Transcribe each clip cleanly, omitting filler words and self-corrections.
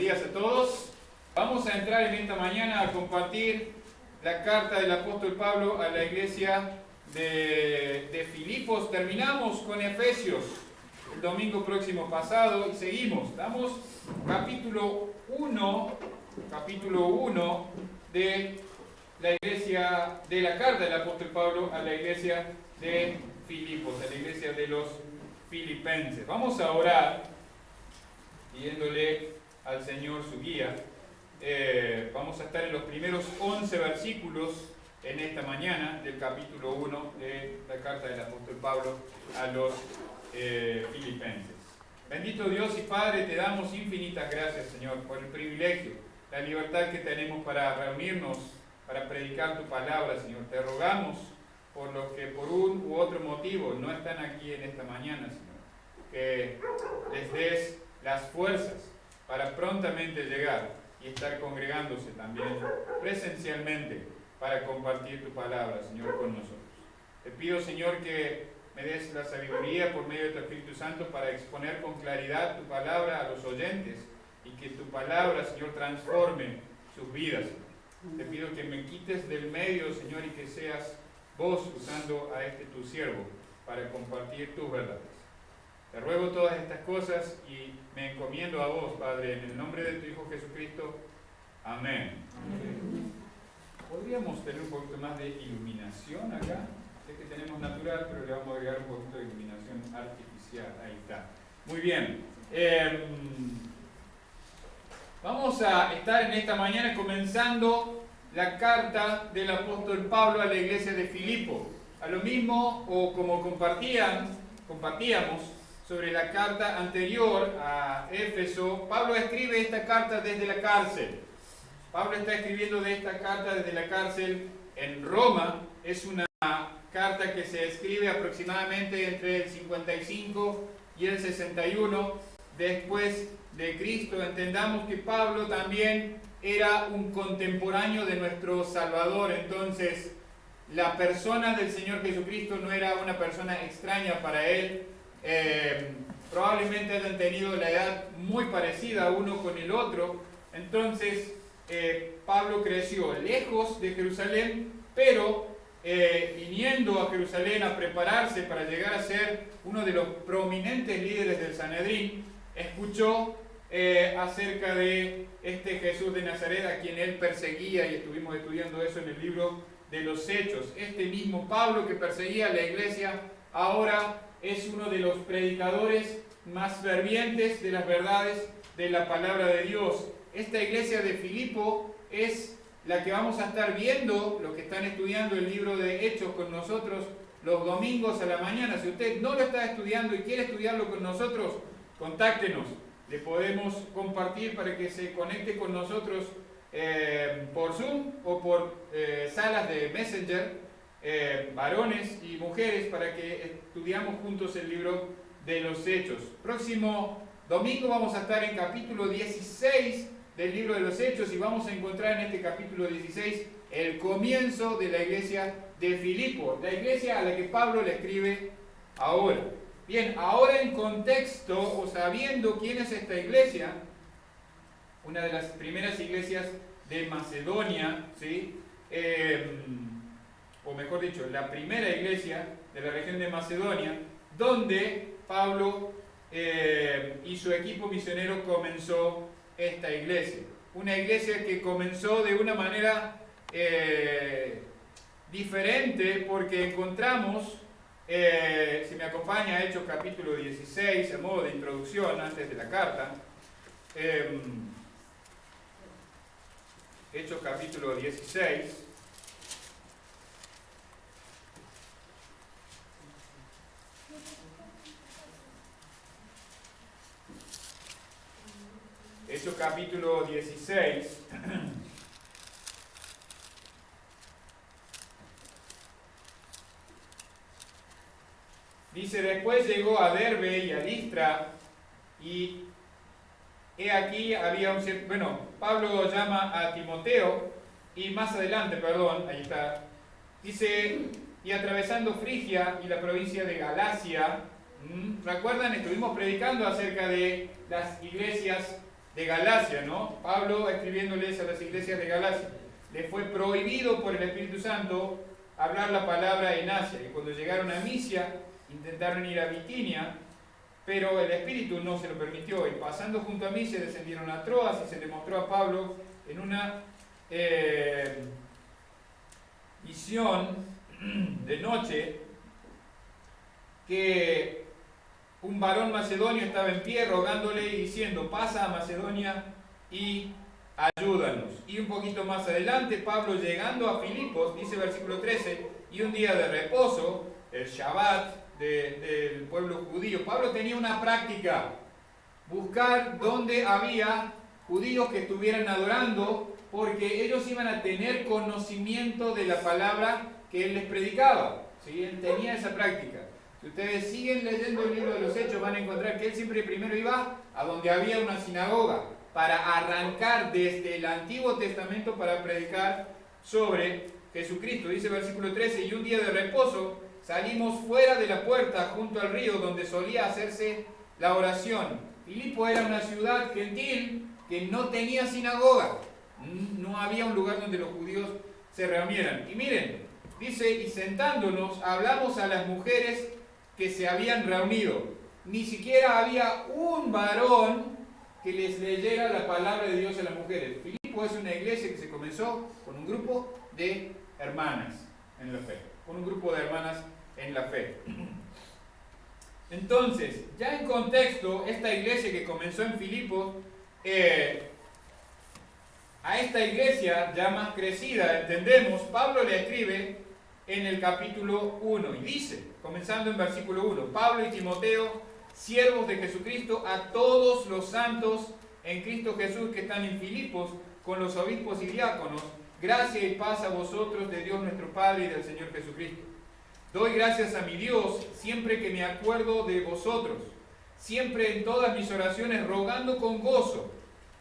días a todos. Vamos a entrar en esta mañana a compartir la carta del apóstol Pablo a la iglesia de Filipos. Terminamos con Efesios el domingo próximo pasado y seguimos. Damos capítulo 1 de la iglesia, de la carta del apóstol Pablo a la iglesia de Filipos, a la iglesia de los filipenses. Vamos a orar pidiéndole al Señor su guía. Vamos a estar en los primeros 11 versículos en esta mañana del capítulo 1 de la carta del apóstol Pablo a los filipenses. Bendito Dios y Padre, te damos infinitas gracias, Señor, por el privilegio, la libertad que tenemos para reunirnos, para predicar tu palabra, Señor. Te rogamos por los que por un u otro motivo no están aquí en esta mañana, Señor, que les des las fuerzas para prontamente llegar y estar congregándose también presencialmente para compartir tu palabra, Señor, con nosotros. Te pido, Señor, que me des la sabiduría por medio de tu Espíritu Santo para exponer con claridad tu palabra a los oyentes y que tu palabra, Señor, transforme sus vidas. Te pido que me quites del medio, Señor, y que seas vos usando a este tu siervo para compartir tus verdades. Te ruego todas estas cosas y me encomiendo a vos, Padre, en el nombre de tu Hijo Jesucristo. Amén. Amén. ¿Podríamos tener un poquito más de iluminación acá? Sé que tenemos natural, pero le vamos a agregar un poquito de iluminación artificial. Ahí está. Muy bien. Vamos a estar en esta mañana comenzando la carta del apóstol Pablo a la iglesia de Filipo. A lo mismo, o como compartíamos sobre la carta anterior a Éfeso, Pablo escribe esta carta desde la cárcel. Pablo está escribiendo de esta carta desde la cárcel en Roma. Es una carta que se escribe aproximadamente entre el 55 y el 61 después de Cristo. Entendamos que Pablo también era un contemporáneo de nuestro Salvador. Entonces, la persona del Señor Jesucristo no era una persona extraña para él. Probablemente hayan tenido la edad muy parecida uno con el otro. Entonces, Pablo creció lejos de Jerusalén, pero viniendo a Jerusalén a prepararse para llegar a ser uno de los prominentes líderes del Sanedrín, escuchó acerca de este Jesús de Nazaret a quien él perseguía, y estuvimos estudiando eso en el libro de los Hechos. Este mismo Pablo que perseguía a la iglesia ahora es uno de los predicadores más fervientes de las verdades de la palabra de Dios. Esta iglesia de Filipo es la que vamos a estar viendo, los que están estudiando el libro de Hechos con nosotros los domingos a la mañana. Si usted no lo está estudiando y quiere estudiarlo con nosotros, contáctenos. Le podemos compartir para que se conecte con nosotros por Zoom o por salas de Messenger, varones y mujeres, para que estudiamos juntos el libro de los Hechos. Próximo domingo vamos a estar en capítulo 16 del libro de los Hechos y vamos a encontrar en este capítulo 16 el comienzo de la iglesia de Filipo, la iglesia a la que Pablo le escribe ahora. Bien, ahora en contexto o sabiendo quién es esta iglesia, una de las primeras iglesias de Macedonia, ¿sí? O mejor dicho, la primera iglesia de la región de Macedonia, donde Pablo y su equipo misionero comenzó esta iglesia. Una iglesia que comenzó de una manera diferente, porque encontramos, si me acompaña, Hechos capítulo 16, a modo de introducción antes de la carta. Hechos capítulo 16. Hechos capítulo 16. Dice: después llegó a Derbe y a Listra, y he aquí había un cierto... Bueno, Pablo llama a Timoteo, y más adelante, ahí está, dice: y atravesando Frigia y la provincia de Galacia. ¿Recuerdan? Estuvimos predicando acerca de las iglesias de Galacia, ¿no? Pablo escribiéndoles a las iglesias de Galacia. Les fue prohibido por el Espíritu Santo hablar la palabra en Asia. Y cuando llegaron a Misia, intentaron ir a Bitinia, pero el Espíritu no se lo permitió. Y pasando junto a Misia, descendieron a Troas y se le mostró a Pablo en una visión de noche que un varón macedonio estaba en pie rogándole y diciendo: pasa a Macedonia y ayúdanos. Y un poquito más adelante, Pablo llegando a Filipos, dice versículo 13, y un día de reposo, el Shabbat del pueblo judío, Pablo tenía una práctica: buscar donde había judíos que estuvieran adorando, porque ellos iban a tener conocimiento de la palabra que él les predicaba. ¿Sí? Él tenía esa práctica. Si ustedes siguen leyendo el libro de los Hechos, van a encontrar que él siempre primero iba a donde había una sinagoga, para arrancar desde el Antiguo Testamento para predicar sobre Jesucristo. Dice versículo 13, y un día de reposo salimos fuera de la puerta junto al río donde solía hacerse la oración. Filipo era una ciudad gentil que no tenía sinagoga. No había un lugar donde los judíos se reunieran. Y miren, dice, y sentándonos hablamos a las mujeres que se habían reunido. Ni siquiera había un varón que les leyera la palabra de Dios a las mujeres. Filipo es una iglesia que se comenzó con un grupo de hermanas en la fe. Con un grupo de hermanas en la fe. Entonces, ya en contexto, esta iglesia que comenzó en Filipos, a esta iglesia ya más crecida, entendemos, Pablo le escribe en el capítulo 1 y dice, comenzando en versículo 1, Pablo y Timoteo, siervos de Jesucristo, a todos los santos en Cristo Jesús que están en Filipos, con los obispos y diáconos, gracia y paz a vosotros de Dios nuestro Padre y del Señor Jesucristo. Doy gracias a mi Dios siempre que me acuerdo de vosotros, siempre en todas mis oraciones rogando con gozo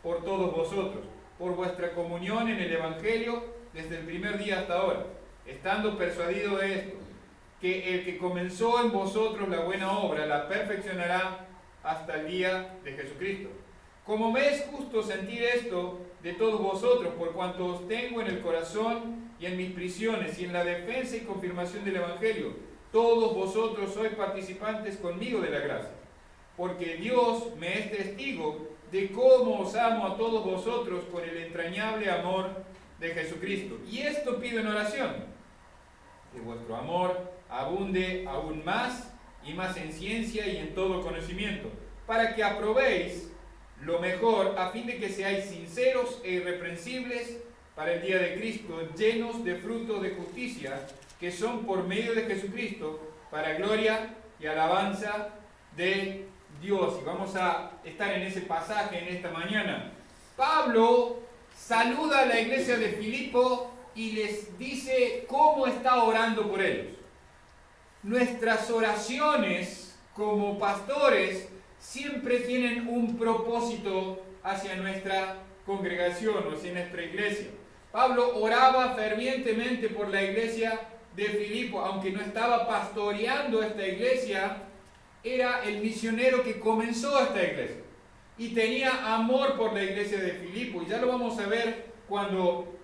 por todos vosotros, por vuestra comunión en el Evangelio desde el primer día hasta ahora, estando persuadido de esto, que el que comenzó en vosotros la buena obra la perfeccionará hasta el día de Jesucristo. Como me es justo sentir esto de todos vosotros, por cuanto os tengo en el corazón y en mis prisiones y en la defensa y confirmación del Evangelio, todos vosotros sois participantes conmigo de la gracia, porque Dios me es testigo de cómo os amo a todos vosotros por el entrañable amor de Jesucristo. Y esto pido en oración, que vuestro amor abunde aún más y más en ciencia y en todo conocimiento, para que aprobéis lo mejor, a fin de que seáis sinceros e irreprensibles para el día de Cristo, llenos de frutos de justicia, que son por medio de Jesucristo, para gloria y alabanza de Dios. Y vamos a estar en ese pasaje en esta mañana. Pablo saluda a la iglesia de Filipo y les dice cómo está orando por ellos. Nuestras oraciones como pastores siempre tienen un propósito hacia nuestra congregación o hacia nuestra iglesia. Pablo oraba fervientemente por la iglesia de Filipo, aunque no estaba pastoreando esta iglesia, era el misionero que comenzó esta iglesia y tenía amor por la iglesia de Filipo. Y ya lo vamos a ver cuando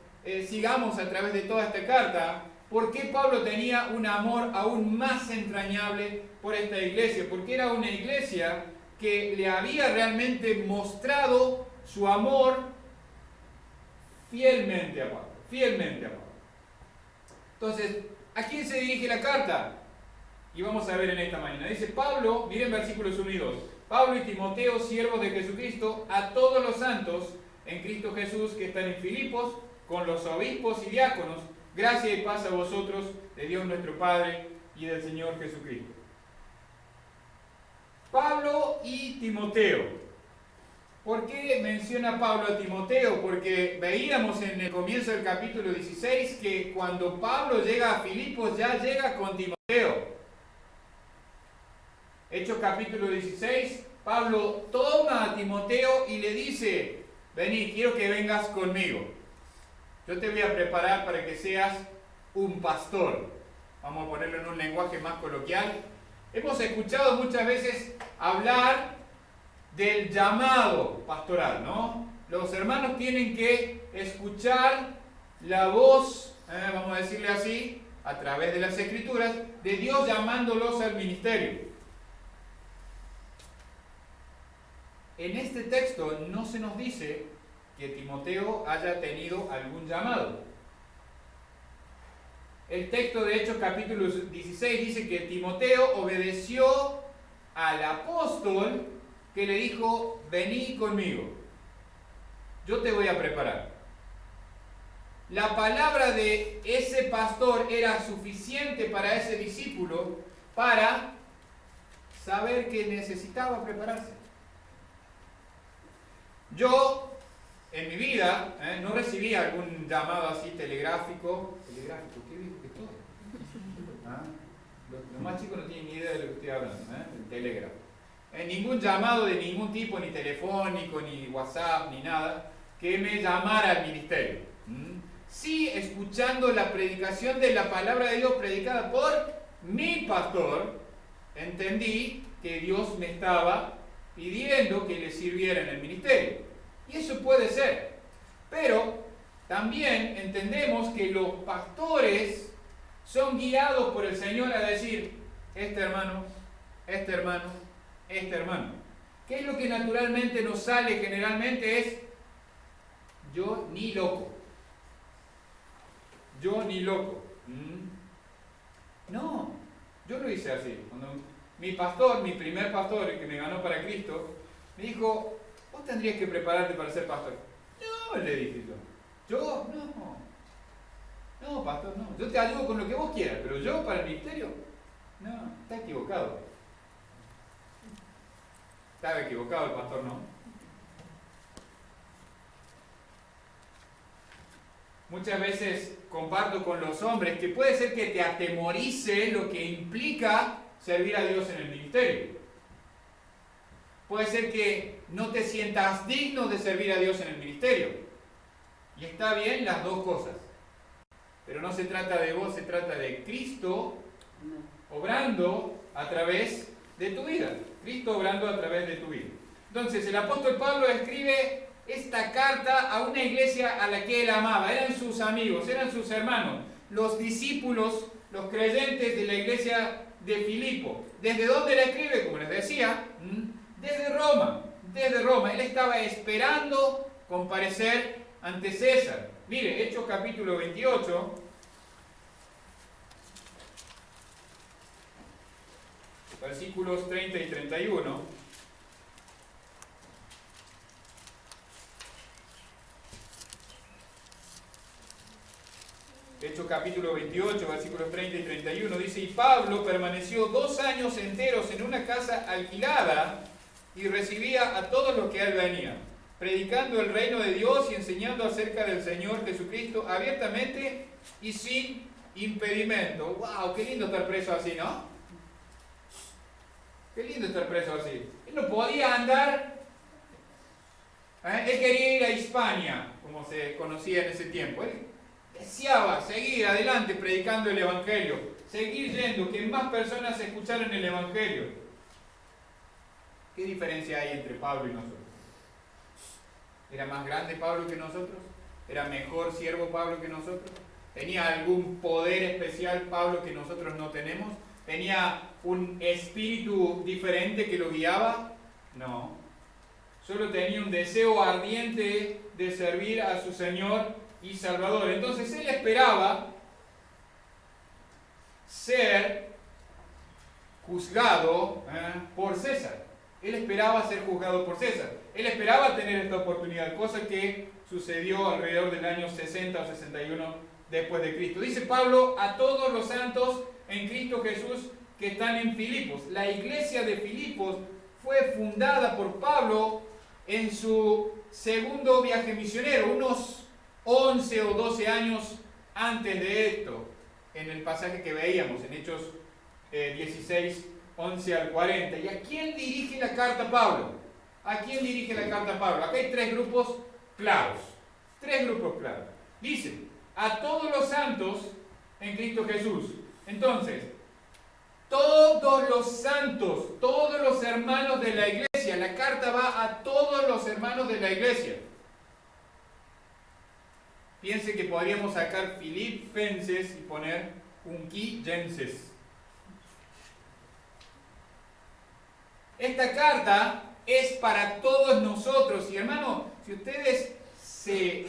sigamos a través de toda esta carta, por qué Pablo tenía un amor aún más entrañable por esta iglesia, porque era una iglesia que le había realmente mostrado su amor fielmente a Pablo, fielmente a Pablo. Entonces, ¿a quién se dirige la carta? Y vamos a ver en esta mañana. Dice Pablo, miren versículos 1 y 2. Pablo y Timoteo, siervos de Jesucristo, a todos los santos en Cristo Jesús que están en Filipos, con los obispos y diáconos, gracia y paz a vosotros de Dios nuestro Padre y del Señor Jesucristo. Pablo y Timoteo. ¿Por qué menciona Pablo a Timoteo? Porque veíamos en el comienzo del capítulo 16 que cuando Pablo llega a Filipos ya llega con Timoteo. Hechos capítulo 16, Pablo toma a Timoteo y le dice: vení, quiero que vengas conmigo. Yo te voy a preparar para que seas un pastor. Vamos a ponerlo en un lenguaje más coloquial. Hemos escuchado muchas veces hablar del llamado pastoral, ¿no? Los hermanos tienen que escuchar la voz, vamos a decirle así, a través de las Escrituras, de Dios llamándolos al ministerio. En este texto no se nos dice que Timoteo haya tenido algún llamado. El texto de Hechos capítulo 16 dice que Timoteo obedeció al apóstol que le dijo: vení conmigo, yo te voy a preparar. La palabra de ese pastor era suficiente para ese discípulo para saber que necesitaba prepararse. Yo, en mi vida, no recibí algún llamado así telegráfico. ¿Telegráfico? ¿Qué dijo que todo? ¿Ah? Los más chicos no tienen ni idea de lo que estoy hablando, el telégrafo. Ningún llamado de ningún tipo, ni telefónico, ni WhatsApp, ni nada, que me llamara al ministerio. Sí, escuchando la predicación de la palabra de Dios predicada por mi pastor, entendí que Dios me estaba pidiendo que le sirviera en el ministerio. Y eso puede ser. Pero también entendemos que los pastores son guiados por el Señor a decir: este hermano, este hermano, este hermano. ¿Qué es lo que naturalmente nos sale generalmente? Es: yo ni loco. Yo ni loco. No, yo lo hice así. Cuando mi pastor, mi primer pastor, el que me ganó para Cristo, me dijo: vos tendrías que prepararte para ser pastor. No, le dije yo. Yo, no, pastor, no. Yo te ayudo con lo que vos quieras, pero yo para el ministerio, no, está equivocado. Estaba equivocado el pastor, ¿no? Muchas veces comparto con los hombres que puede ser que te atemorice lo que implica servir a Dios en el ministerio. Puede ser que no te sientas digno de servir a Dios en el ministerio. Y está bien las dos cosas. Pero no se trata de vos, se trata de Cristo obrando a través de tu vida. Cristo obrando a través de tu vida. Entonces el apóstol Pablo escribe esta carta a una iglesia a la que él amaba. Eran sus amigos, eran sus hermanos, los discípulos, los creyentes de la iglesia de Filipo. ¿Desde dónde la escribe? Como les decía, desde Roma. Desde Roma. Él estaba esperando comparecer ante César. Mire, Hechos capítulo 28. Versículos 30 y 31. Hechos capítulo 28, versículos 30 y 31, dice: y Pablo permaneció 2 años enteros en una casa alquilada y recibía a todos los que a él venían, predicando el reino de Dios y enseñando acerca del Señor Jesucristo abiertamente y sin impedimento. ¡Wow! Qué lindo estar preso así, ¿no? Qué lindo estar preso así. Él no podía andar. Él quería ir a Hispania, como se conocía en ese tiempo. Él deseaba seguir adelante predicando el Evangelio, seguir yendo, que más personas escucharan el Evangelio. ¿Qué diferencia hay entre Pablo y nosotros? ¿Era más grande Pablo que nosotros? ¿Era mejor siervo Pablo que nosotros? ¿Tenía algún poder especial Pablo que nosotros no tenemos? ¿Tenía un espíritu diferente que lo guiaba? No. Solo tenía un deseo ardiente de servir a su Señor y Salvador. Entonces él esperaba ser juzgado por César. Él esperaba ser juzgado por César. Él esperaba tener esta oportunidad, cosa que sucedió alrededor del año 60 o 61 después de Cristo. Dice Pablo: a todos los santos en Cristo Jesús que están en Filipos. La iglesia de Filipos fue fundada por Pablo en su segundo viaje misionero, unos 11 o 12 años antes de esto, en el pasaje que veíamos en Hechos 16, 11 al 40. ¿Y a quién dirige la carta Pablo? ¿A quién dirige la carta Pablo? Acá hay 3 grupos claros. 3 grupos claros. Dice: a todos los santos en Cristo Jesús. Entonces, todos los santos, todos los hermanos de la iglesia iglesia. La carta va a todos los hermanos de la iglesia. Piense que podríamos sacar Filipenses y poner Unquienses. Esta carta es para todos nosotros. Y hermano, si ustedes se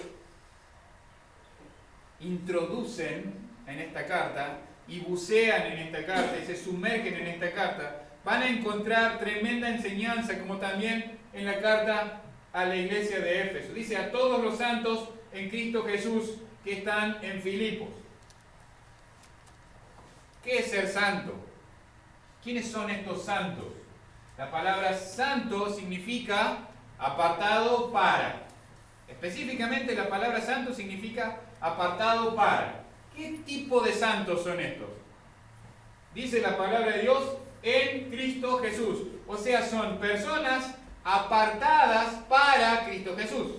introducen en esta carta y bucean en esta carta y se sumergen en esta carta, van a encontrar tremenda enseñanza, como también en la carta a la iglesia de Éfeso. Dice: a todos los santos en Cristo Jesús que están en Filipos. ¿Qué es ser santo? ¿Quiénes son estos santos? La palabra santo significa apartado para. Específicamente la palabra santo significa apartado para. ¿Qué tipo de santos son estos? Dice la palabra de Dios: en Cristo Jesús. O sea, son personas apartadas para Cristo Jesús.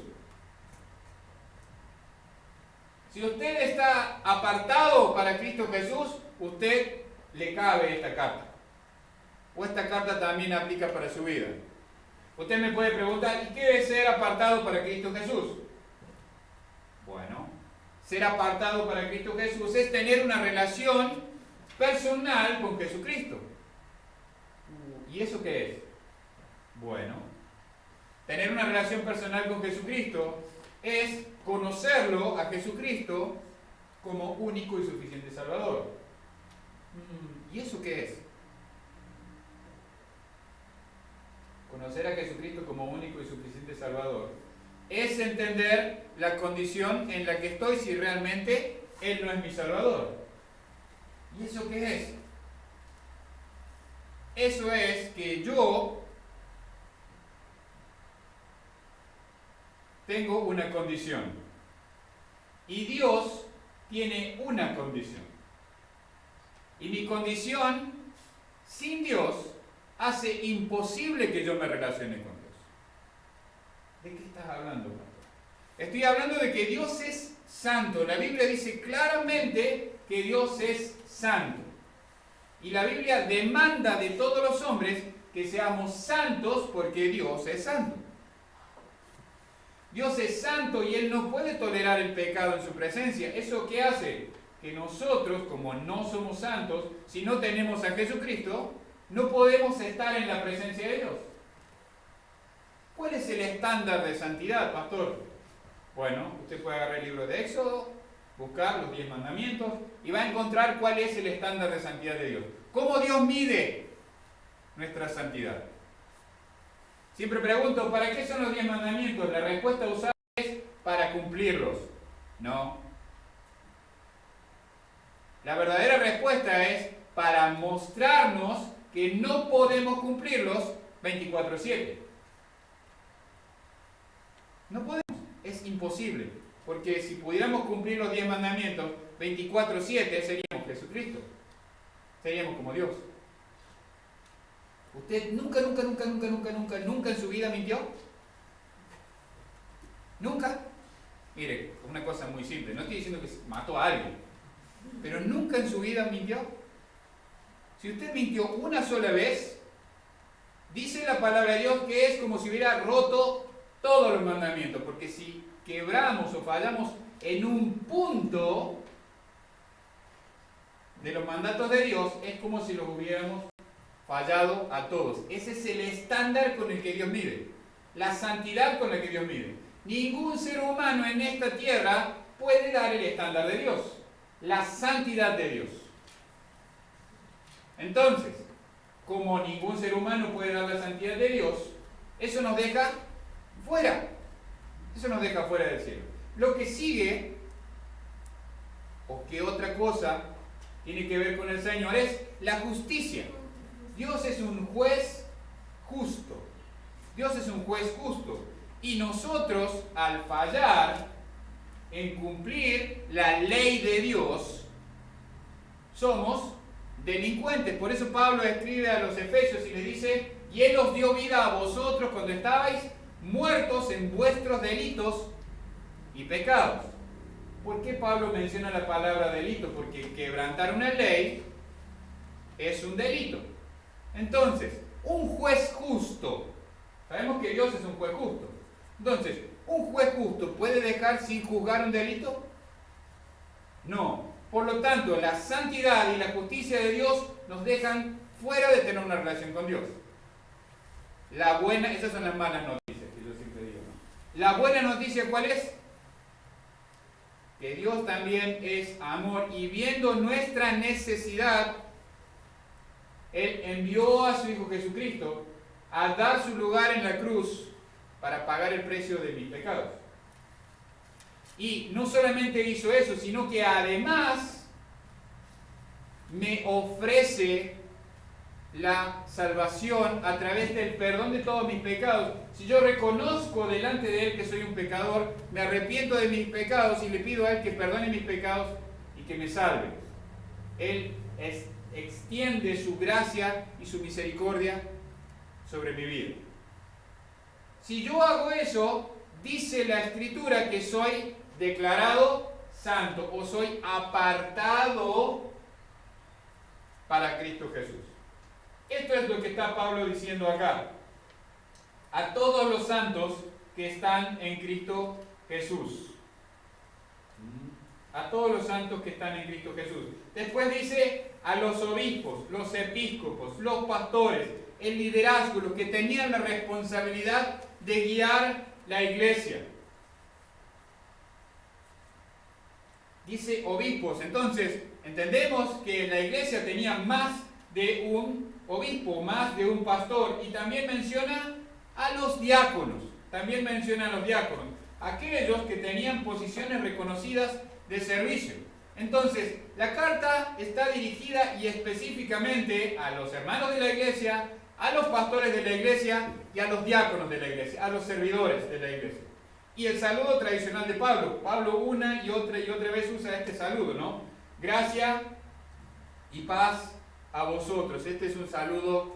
Si usted está apartado para Cristo Jesús, usted le cabe esta carta. O esta carta también aplica para su vida. Usted me puede preguntar: ¿y qué es ser apartado para Cristo Jesús? Bueno, ser apartado para Cristo Jesús es tener una relación personal con Jesucristo. ¿Y eso qué es? Bueno, tener una relación personal con Jesucristo es conocerlo a Jesucristo como único y suficiente Salvador. ¿Y eso qué es? Conocer a Jesucristo como único y suficiente Salvador es entender la condición en la que estoy si realmente Él no es mi Salvador. ¿Y eso qué es? Eso es que yo tengo una condición y Dios tiene una condición. Y mi condición sin Dios hace imposible que yo me relacione con Dios. ¿De qué estás hablando, pastor? Estoy hablando de que Dios es santo. La Biblia dice claramente que Dios es santo. Y la Biblia demanda de todos los hombres que seamos santos porque Dios es santo. Dios es santo y Él no puede tolerar el pecado en su presencia. ¿Eso qué hace? Que nosotros, como no somos santos, si no tenemos a Jesucristo, no podemos estar en la presencia de Dios. ¿Cuál es el estándar de santidad, pastor? Bueno, usted puede agarrar el libro de Éxodo, buscar los 10 mandamientos y va a encontrar cuál es el estándar de santidad de Dios. ¿Cómo Dios mide nuestra santidad? Siempre pregunto: ¿para qué son los 10 mandamientos? La respuesta usada es: para cumplirlos. No. La verdadera respuesta es para mostrarnos que no podemos cumplirlos 24/7. No podemos, es imposible, porque si pudiéramos cumplir los 10 mandamientos 24/7 seríamos Jesucristo, seríamos como Dios. ¿Usted nunca en su vida mintió? ¿Nunca? Mire, una cosa muy simple, no estoy diciendo que mató a alguien, pero nunca en su vida mintió. Si usted mintió una sola vez, dice la palabra de Dios que es como si hubiera roto todos los mandamientos, porque si quebramos o fallamos en un punto de los mandatos de Dios, es como si los hubiéramos fallado a todos. Ese es el estándar con el que Dios mide, la santidad con la que Dios mide. Ningún ser humano en esta tierra puede dar el estándar de Dios, la santidad de Dios. Entonces, como ningún ser humano puede dar la santidad de Dios, eso nos deja fuera. Eso nos deja fuera del cielo. Lo que sigue, o qué otra cosa tiene que ver con el Señor, es la justicia. Dios es un juez justo. Dios es un juez justo. Y nosotros, al fallar en cumplir la ley de Dios, somos delincuentes. Por eso Pablo escribe a los Efesios y les dice: y Él os dio vida a vosotros cuando estabais muertos en vuestros delitos y pecados. ¿Por qué Pablo menciona la palabra delito? Porque quebrantar una ley es un delito. Entonces, un juez justo Sabemos que Dios es un juez justo. Entonces, ¿un juez justo puede dejar sin juzgar un delito? No. Por lo tanto, la santidad y la justicia de Dios nos dejan fuera de tener una relación con Dios. Esas son las malas noticias que yo siempre digo, ¿no? La buena noticia, ¿cuál es? Que Dios también es amor, y viendo nuestra necesidad, Él envió a su Hijo Jesucristo a dar su lugar en la cruz para pagar el precio de mis pecados. Y no solamente hizo eso, sino que además me ofrece la salvación a través del perdón de todos mis pecados. Si yo reconozco delante de Él que soy un pecador, me arrepiento de mis pecados y le pido a Él que perdone mis pecados y que me salve. Él extiende su gracia y su misericordia sobre mi vida. Si yo hago eso, dice la Escritura que soy declarado santo o soy apartado para Cristo Jesús. Esto es lo que está Pablo diciendo acá. A todos los santos que están en Cristo Jesús. A todos los santos que están en Cristo Jesús. Después dice a los obispos, los episcopos, los pastores, el liderazgo, los que tenían la responsabilidad de guiar la iglesia. Dice obispos. Entonces, entendemos que la iglesia tenía más de un obispo, más de un pastor, y también menciona a los diáconos. También menciona a los diáconos, aquellos que tenían posiciones reconocidas de servicio. Entonces, la carta está dirigida y específicamente a los hermanos de la iglesia, a los pastores de la iglesia y a los diáconos de la iglesia, a los servidores de la iglesia. Y el saludo tradicional de Pablo. Pablo una y otra vez usa este saludo, ¿no? Gracia y paz a vosotros. Este es un saludo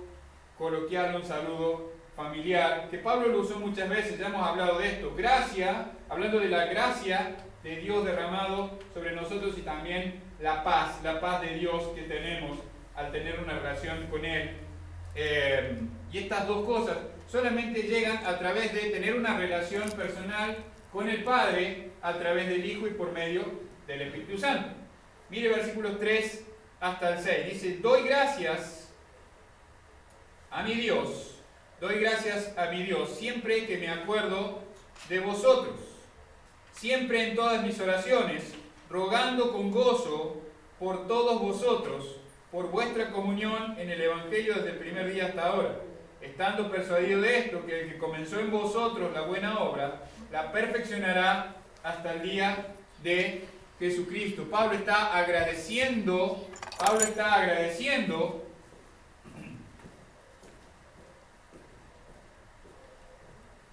coloquial, un saludo familiar, que Pablo lo usó muchas veces, ya hemos hablado de esto. Gracia, hablando de la gracia de Dios derramado sobre nosotros, y también la paz de Dios que tenemos al tener una relación con Él. Y estas dos cosas solamente llegan a través de tener una relación personal con el Padre, a través del Hijo y por medio del Espíritu Santo. Mire versículos 3 hasta el 6. Dice, doy gracias a mi Dios siempre que me acuerdo de vosotros, siempre en todas mis oraciones, rogando con gozo por todos vosotros, por vuestra comunión en el Evangelio desde el primer día hasta ahora, estando persuadido de esto, que el que comenzó en vosotros la buena obra, la perfeccionará hasta el día de Jesucristo. Pablo está agradeciendo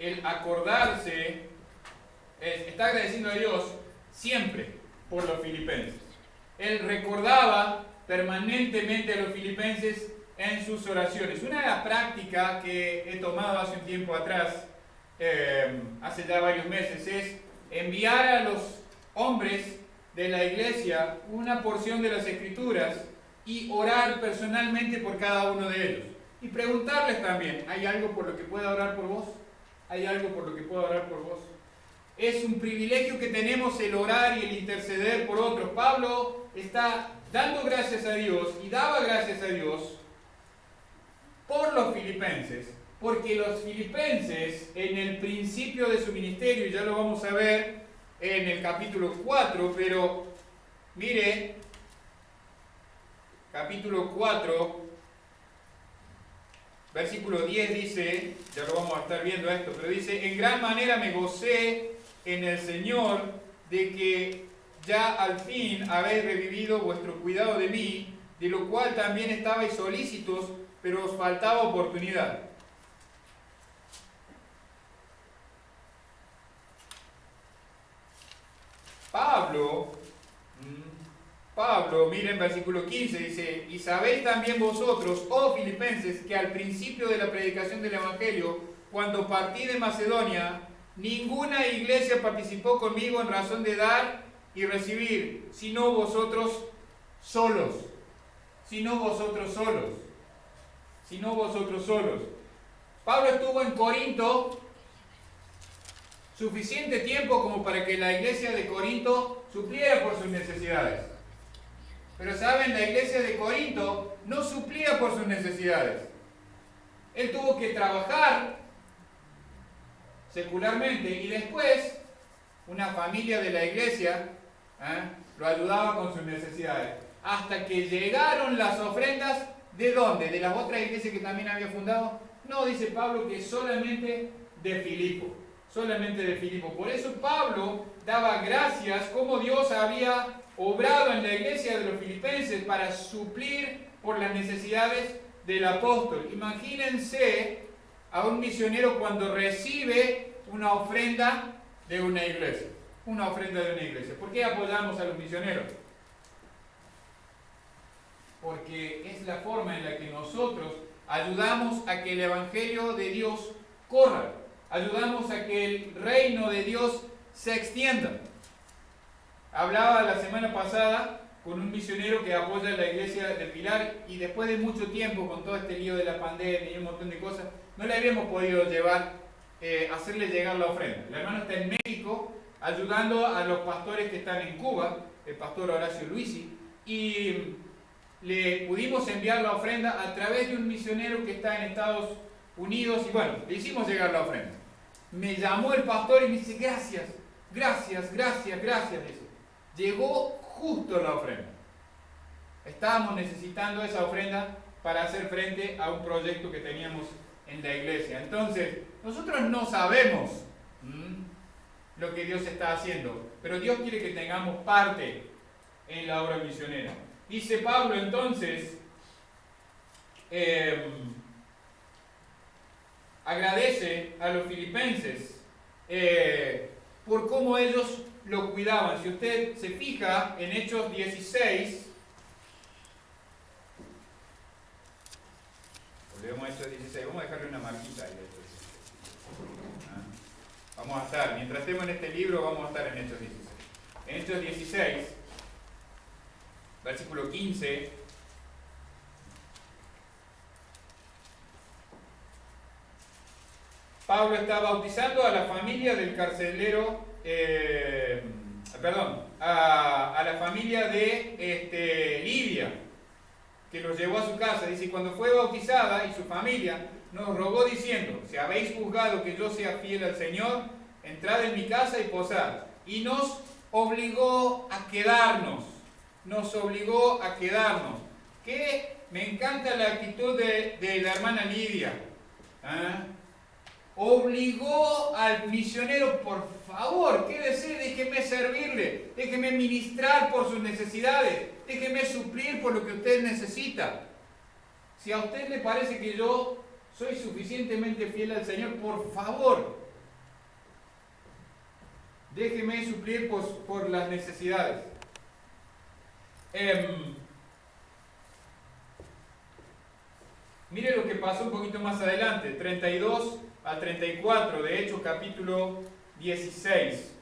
el acordarse, está agradeciendo a Dios siempre por los filipenses. Él recordaba permanentemente a los filipenses en sus oraciones. Una de las prácticas que he tomado hace un tiempo atrás, hace ya varios meses, es enviar a los hombres de la iglesia una porción de las Escrituras y orar personalmente por cada uno de ellos. Y preguntarles también, ¿hay algo por lo que pueda orar por vos? ¿Hay algo por lo que pueda orar por vos? Es un privilegio que tenemos el orar y el interceder por otros. Pablo está dando gracias a Dios y daba gracias a Dios por los filipenses, porque los filipenses en el principio de su ministerio, y ya lo vamos a ver en el capítulo 4, pero mire, capítulo 4, versículo 10 dice, ya lo vamos a estar viendo esto, pero dice, en gran manera me gocé en el Señor de que ya al fin habéis revivido vuestro cuidado de mí, de lo cual también estabais solícitos, pero os faltaba oportunidad. Pablo, miren versículo 15, dice, y sabéis también vosotros, oh filipenses, que al principio de la predicación del Evangelio, cuando partí de Macedonia, ninguna iglesia participó conmigo en razón de dar y recibir, sino vosotros solos. Pablo estuvo en Corinto suficiente tiempo como para que la iglesia de Corinto supliera por sus necesidades. Pero saben, la iglesia de Corinto no suplía por sus necesidades. Él tuvo que trabajar secularmente y después una familia de la iglesia lo ayudaba con sus necesidades. Hasta que llegaron las ofrendas, ¿de dónde? ¿De las otras iglesias que también había fundado? No, dice Pablo que solamente de Filipo. Solamente de Filipo. Por eso Pablo daba gracias como Dios había obrado en la iglesia de los filipenses para suplir por las necesidades del apóstol. Imagínense a un misionero cuando recibe una ofrenda de una iglesia. Una ofrenda de una iglesia. ¿Por qué apoyamos a los misioneros? Porque es la forma en la que nosotros ayudamos a que el evangelio de Dios corra. Ayudamos a que el reino de Dios se extienda. Hablaba la semana pasada con un misionero que apoya la iglesia del Pilar y después de mucho tiempo, con todo este lío de la pandemia y un montón de cosas, no le habíamos podido hacerle llegar la ofrenda. El hermano está en México ayudando a los pastores que están en Cuba, el pastor Horacio Luisi, y le pudimos enviar la ofrenda a través de un misionero que está en Estados Unidos y bueno, le hicimos llegar la ofrenda. Me llamó el pastor y me dice, gracias, dice. Llegó justo la ofrenda. Estábamos necesitando esa ofrenda para hacer frente a un proyecto que teníamos en la iglesia. Entonces, nosotros no sabemos lo que Dios está haciendo, pero Dios quiere que tengamos parte en la obra misionera. Dice Pablo entonces, agradece a los filipenses por cómo ellos lo cuidaban. Si usted se fija en Hechos 16, volvemos a Hechos 16, vamos a dejarle una marquita ahí. Vamos a estar, mientras estemos en este libro, vamos a estar en Hechos 16. En Hechos 16, versículo 15, Pablo está bautizando a la familia del carcelero, a la familia de Lidia, que los llevó a su casa. Dice, cuando fue bautizada y su familia nos rogó diciendo, si habéis juzgado que yo sea fiel al Señor, entrad en mi casa y posad. Y nos obligó a quedarnos. Que me encanta la actitud de la hermana Lidia. Obligó al misionero, por favor, quédese, déjeme servirle, déjeme ministrar por sus necesidades, déjeme suplir por lo que usted necesita. Si a usted le parece que yo soy suficientemente fiel al Señor, por favor, déjeme suplir por las necesidades. Mire lo que pasó un poquito más adelante, 32 al 34 de Hechos capítulo 16.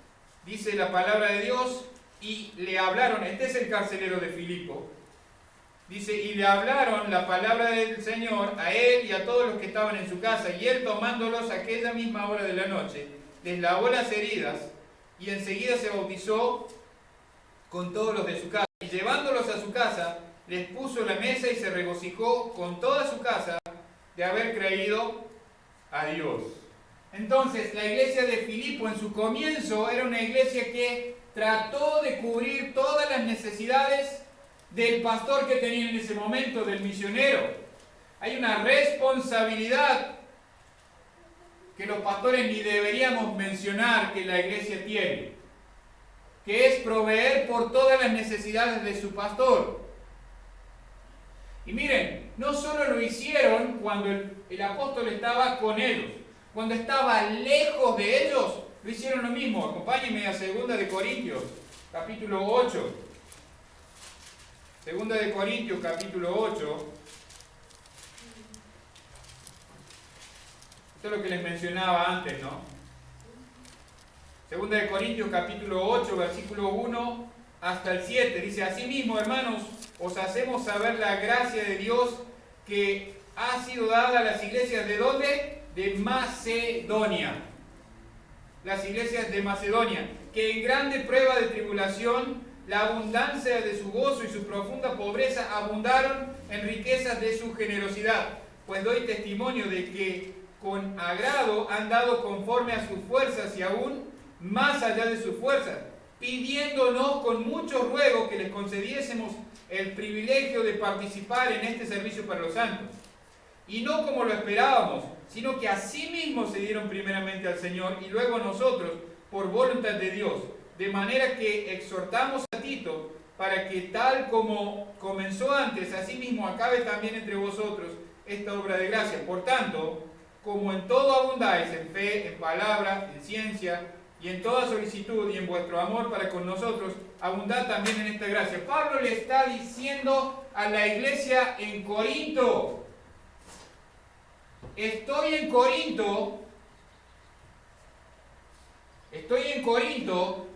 Dice la palabra de Dios, y le hablaron, este es el carcelero de Filipo, dice, y le hablaron la palabra del Señor a él y a todos los que estaban en su casa, y él tomándolos a aquella misma hora de la noche, les lavó las heridas, y enseguida se bautizó con todos los de su casa, y llevándolos a su casa, les puso la mesa y se regocijó con toda su casa de haber creído a Dios. Entonces, la iglesia de Filipo en su comienzo era una iglesia que trató de cubrir todas las necesidades del pastor que tenía en ese momento, del misionero. Hay una responsabilidad que los pastores ni deberíamos mencionar que la iglesia tiene, que es proveer por todas las necesidades de su pastor. Y miren, no solo lo hicieron cuando el apóstol estaba con ellos, cuando estaba lejos de ellos, lo hicieron lo mismo. Acompáñenme a 2 de Corintios, capítulo 8. 2 de Corintios, capítulo 8. Esto es lo que les mencionaba antes, ¿no? 2 de Corintios, capítulo 8, versículo 1 hasta el 7. Dice, asimismo, hermanos, os hacemos saber la gracia de Dios que ha sido dada a las iglesias. ¿De dónde? de Macedonia. Las iglesias de Macedonia, que en grande prueba de tribulación, la abundancia de su gozo y su profunda pobreza abundaron en riquezas de su generosidad. Pues doy testimonio de que con agrado han dado conforme a sus fuerzas y aún más allá de sus fuerzas, pidiéndonos con mucho ruego que les concediésemos el privilegio de participar en este servicio para los santos. Y no como lo esperábamos, sino que asimismo se dieron primeramente al Señor y luego a nosotros por voluntad de Dios. De manera que exhortamos a Tito para que tal como comenzó antes, asimismo acabe también entre vosotros esta obra de gracia. Por tanto, como en todo abundáis, en fe, en palabra, en ciencia y en toda solicitud y en vuestro amor para con nosotros, abundad también en esta gracia. Pablo le está diciendo a la iglesia en Corinto: estoy en Corinto,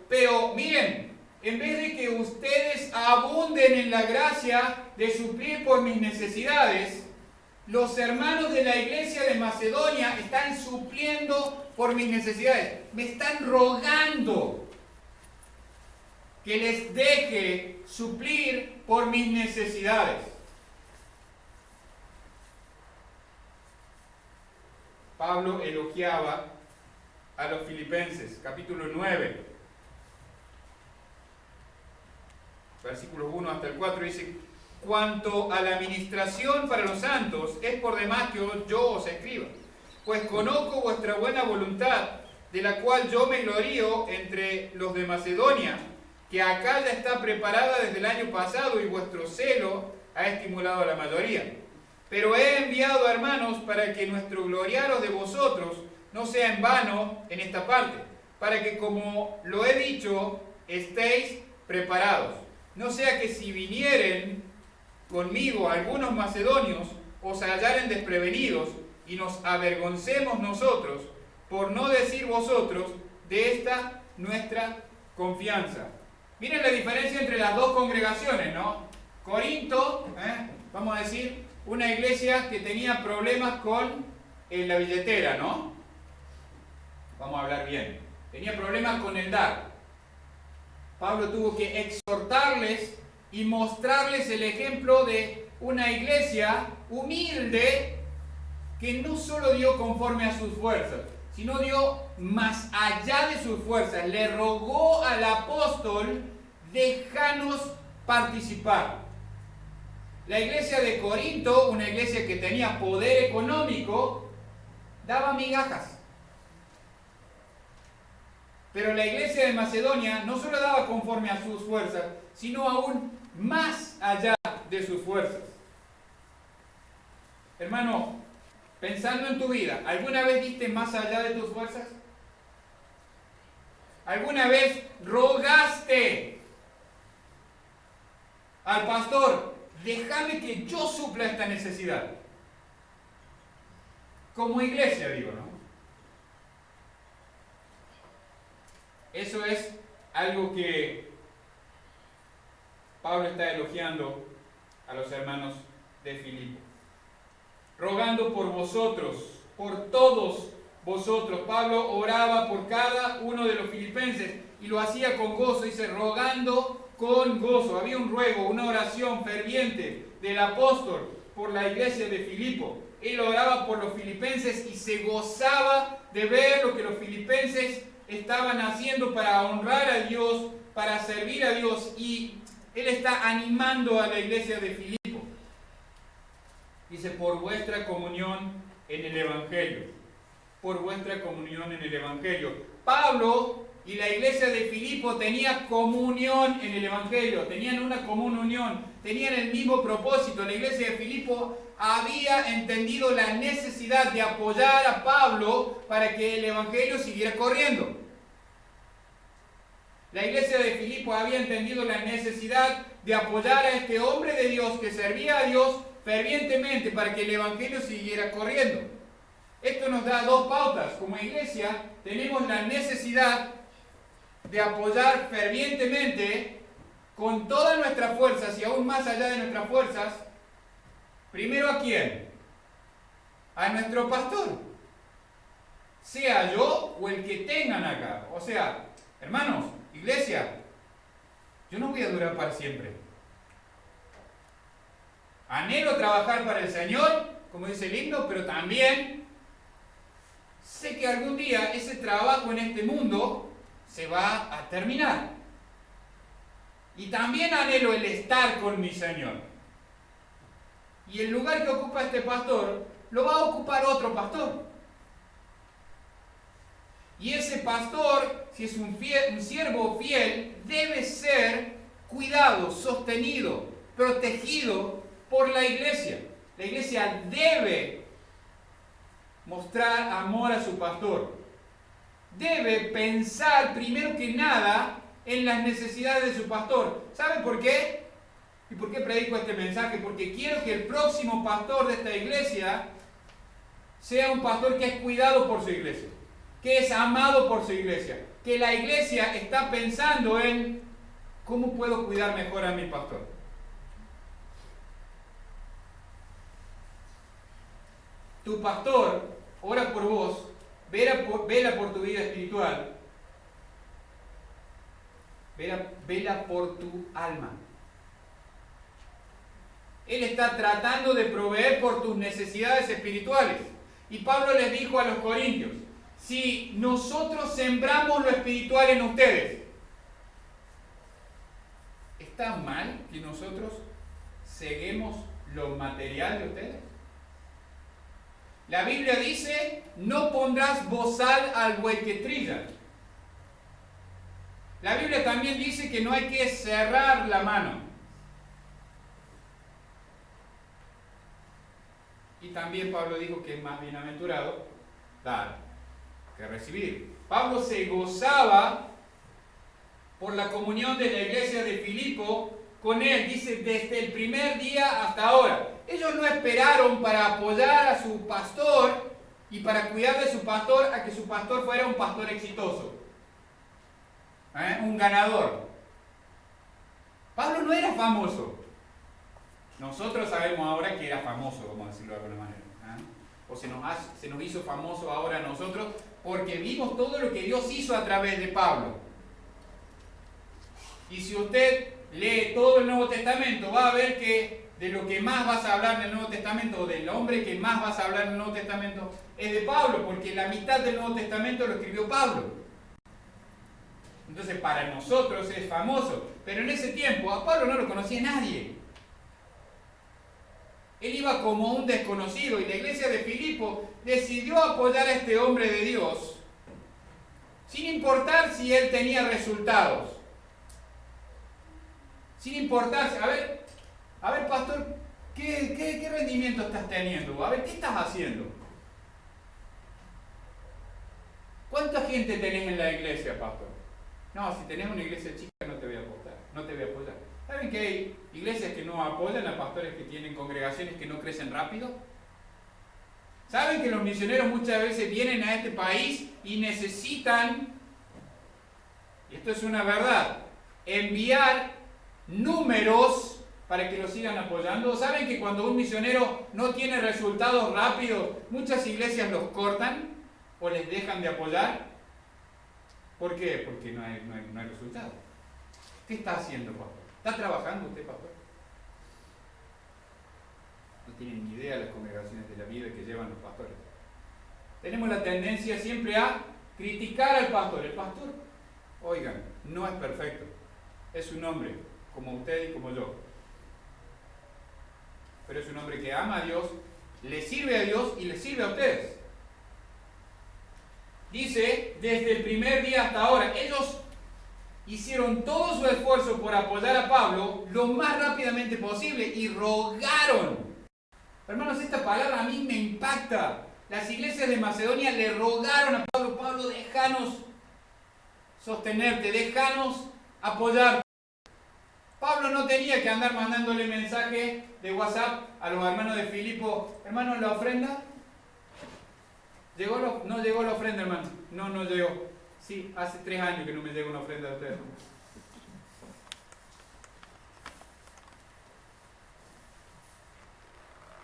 pero miren, en vez de que ustedes abunden en la gracia de suplir por mis necesidades, los hermanos de la iglesia de Macedonia están supliendo por mis necesidades. Me están rogando que les deje suplir por mis necesidades. Pablo elogiaba a los filipenses, capítulo 9, versículos 1 hasta el 4, dice: cuanto a la administración para los santos, es por demás que yo os escriba, pues conozco vuestra buena voluntad, de la cual yo me glorío entre los de Macedonia, que acá ya está preparada desde el año pasado, y vuestro celo ha estimulado a la mayoría. Pero he enviado, hermanos, para que nuestro gloriaros de vosotros no sea en vano en esta parte, para que, como lo he dicho, estéis preparados. No sea que si vinieren conmigo algunos macedonios, os hallaren desprevenidos, y nos avergoncemos nosotros, por no decir vosotros, de esta nuestra confianza. Miren la diferencia entre las dos congregaciones, ¿no? Corinto, vamos a decir, una iglesia que tenía problemas con la billetera, ¿no? Vamos a hablar bien. Tenía problemas con el dar. Pablo tuvo que exhortarles y mostrarles el ejemplo de una iglesia humilde que no solo dio conforme a sus fuerzas, sino dio más allá de sus fuerzas. Le rogó al apóstol: déjanos participar. La iglesia de Corinto, una iglesia que tenía poder económico, daba migajas. Pero la iglesia de Macedonia no solo daba conforme a sus fuerzas, sino aún más allá de sus fuerzas. Hermano, pensando en tu vida, ¿alguna vez diste más allá de tus fuerzas? ¿Alguna vez rogaste al pastor: déjame que yo supla esta necesidad? Como iglesia, digo, ¿no? Eso es algo que Pablo está elogiando a los hermanos de Filipo. Rogando por vosotros, por todos vosotros. Pablo oraba por cada uno de los filipenses y lo hacía con gozo. Dice, rogando con gozo. Había un ruego, una oración ferviente del apóstol por la iglesia de Filipo. Él oraba por los filipenses y se gozaba de ver lo que los filipenses estaban haciendo para honrar a Dios, para servir a Dios, y él está animando a la iglesia de Filipo. Dice, por vuestra comunión en el Evangelio. Por vuestra comunión en el Evangelio. Pablo y la iglesia de Filipo tenían comunión en el Evangelio, tenían una común unión, tenían el mismo propósito. La iglesia de Filipo había entendido la necesidad de apoyar a Pablo para que el Evangelio siguiera corriendo. La iglesia de Filipo había entendido la necesidad de apoyar a este hombre de Dios que servía a Dios fervientemente para que el Evangelio siguiera corriendo. Esto nos da dos pautas. Como iglesia tenemos la necesidad de apoyar fervientemente con todas nuestras fuerzas y aún más allá de nuestras fuerzas. Primero, ¿a quién? A nuestro pastor. sea yo o el que tengan acá. O sea, hermanos, iglesia, yo no voy a durar para siempre. Anhelo trabajar para el Señor, como dice el himno, pero también sé que algún día ese trabajo en este mundo se va a terminar. Y también anhelo el estar con mi Señor. Y el lugar que ocupa este pastor, lo va a ocupar otro pastor. Y ese pastor, si es un siervo fiel, debe ser cuidado, sostenido, protegido por la iglesia. La iglesia debe mostrar amor a su pastor. Debe pensar primero que nada en las necesidades de su pastor. ¿Sabe por qué? ¿Y por qué predico este mensaje? Porque quiero que el próximo pastor de esta iglesia sea un pastor que es cuidado por su iglesia, que es amado por su iglesia, que la iglesia está pensando en cómo puedo cuidar mejor a mi pastor. Tu pastor ora por vos, vela por tu vida espiritual, vela por tu alma. Él está tratando de proveer por tus necesidades espirituales. Y Pablo les dijo a los corintios, si nosotros sembramos lo espiritual en ustedes, ¿está mal que nosotros ceguemos lo material de ustedes? La Biblia dice, no pondrás bozal al buey que trilla. La Biblia también dice que no hay que cerrar la mano. Y también Pablo dijo que es más bienaventurado dar que recibir. Pablo se gozaba por la comunión de la iglesia de Filipo con él, dice, desde el primer día hasta ahora. Ellos no esperaron para apoyar a su pastor y para cuidar de su pastor a que su pastor fuera un pastor exitoso, un ganador. Pablo no era famoso. Nosotros sabemos ahora que era famoso, vamos a decirlo de alguna manera. O se nos hizo famoso ahora a nosotros porque vimos todo lo que Dios hizo a través de Pablo. Y si usted lee todo el Nuevo Testamento, va a ver que de lo que más vas a hablar en el Nuevo Testamento, o del hombre que más vas a hablar en el Nuevo Testamento, es de Pablo, porque la mitad del Nuevo Testamento lo escribió Pablo. Entonces para nosotros es famoso, pero en ese tiempo a Pablo no lo conocía nadie. Él iba como un desconocido y la iglesia de Filipo decidió apoyar a este hombre de Dios sin importar si él tenía resultados. Sin importar, a ver pastor, ¿qué rendimiento estás teniendo? A ver, ¿qué estás haciendo? ¿Cuánta gente tenés en la iglesia, pastor? No, si tenés una iglesia chica no te voy a apoyar, no te voy a apoyar. ¿Saben que hay iglesias que no apoyan a pastores que tienen congregaciones que no crecen rápido? ¿Saben que los misioneros muchas veces vienen a este país y necesitan, y esto es una verdad, enviar números para que los sigan apoyando? ¿Saben que cuando un misionero no tiene resultados rápidos, muchas iglesias los cortan o les dejan de apoyar? ¿Por qué? Porque no hay resultados. ¿Qué está haciendo, pastor? ¿Está trabajando usted, pastor? No tienen ni idea de las congregaciones de la vida que llevan los pastores. Tenemos la tendencia siempre a criticar al pastor. El pastor, oigan, no es perfecto. Es un hombre, como usted y como yo. Pero es un hombre que ama a Dios, le sirve a Dios y le sirve a ustedes. Dice, desde el primer día hasta ahora, ellos hicieron todo su esfuerzo por apoyar a Pablo lo más rápidamente posible y rogaron. Hermanos, esta palabra a mí me impacta. Las iglesias de Macedonia le rogaron a Pablo, Pablo, déjanos sostenerte, déjanos apoyarte. Pablo no tenía que andar mandándole mensaje de WhatsApp a los hermanos de Filipo, hermanos, la ofrenda. No llegó la ofrenda, hermano. No llegó. Sí, hace 3 años que no me llega una ofrenda de ustedes.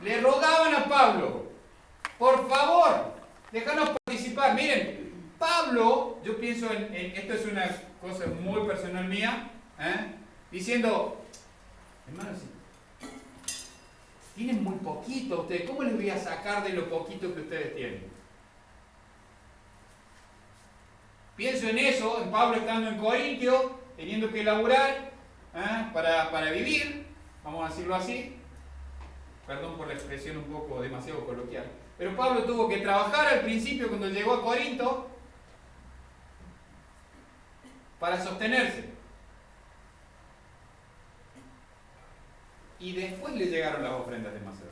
Le rogaban a Pablo, por favor, déjanos participar participar. Miren, Pablo, yo pienso esto es una cosa muy personal mía, diciendo, hermanos, tienen muy poquito ustedes, ¿cómo les voy a sacar de lo poquito que ustedes tienen? Pienso en eso, en Pablo estando en Corintio, teniendo que laburar para vivir, vamos a decirlo así. Perdón por la expresión un poco demasiado coloquial. Pero Pablo tuvo que trabajar al principio cuando llegó a Corinto para sostenerse. Y después le llegaron las ofrendas de Macedonia.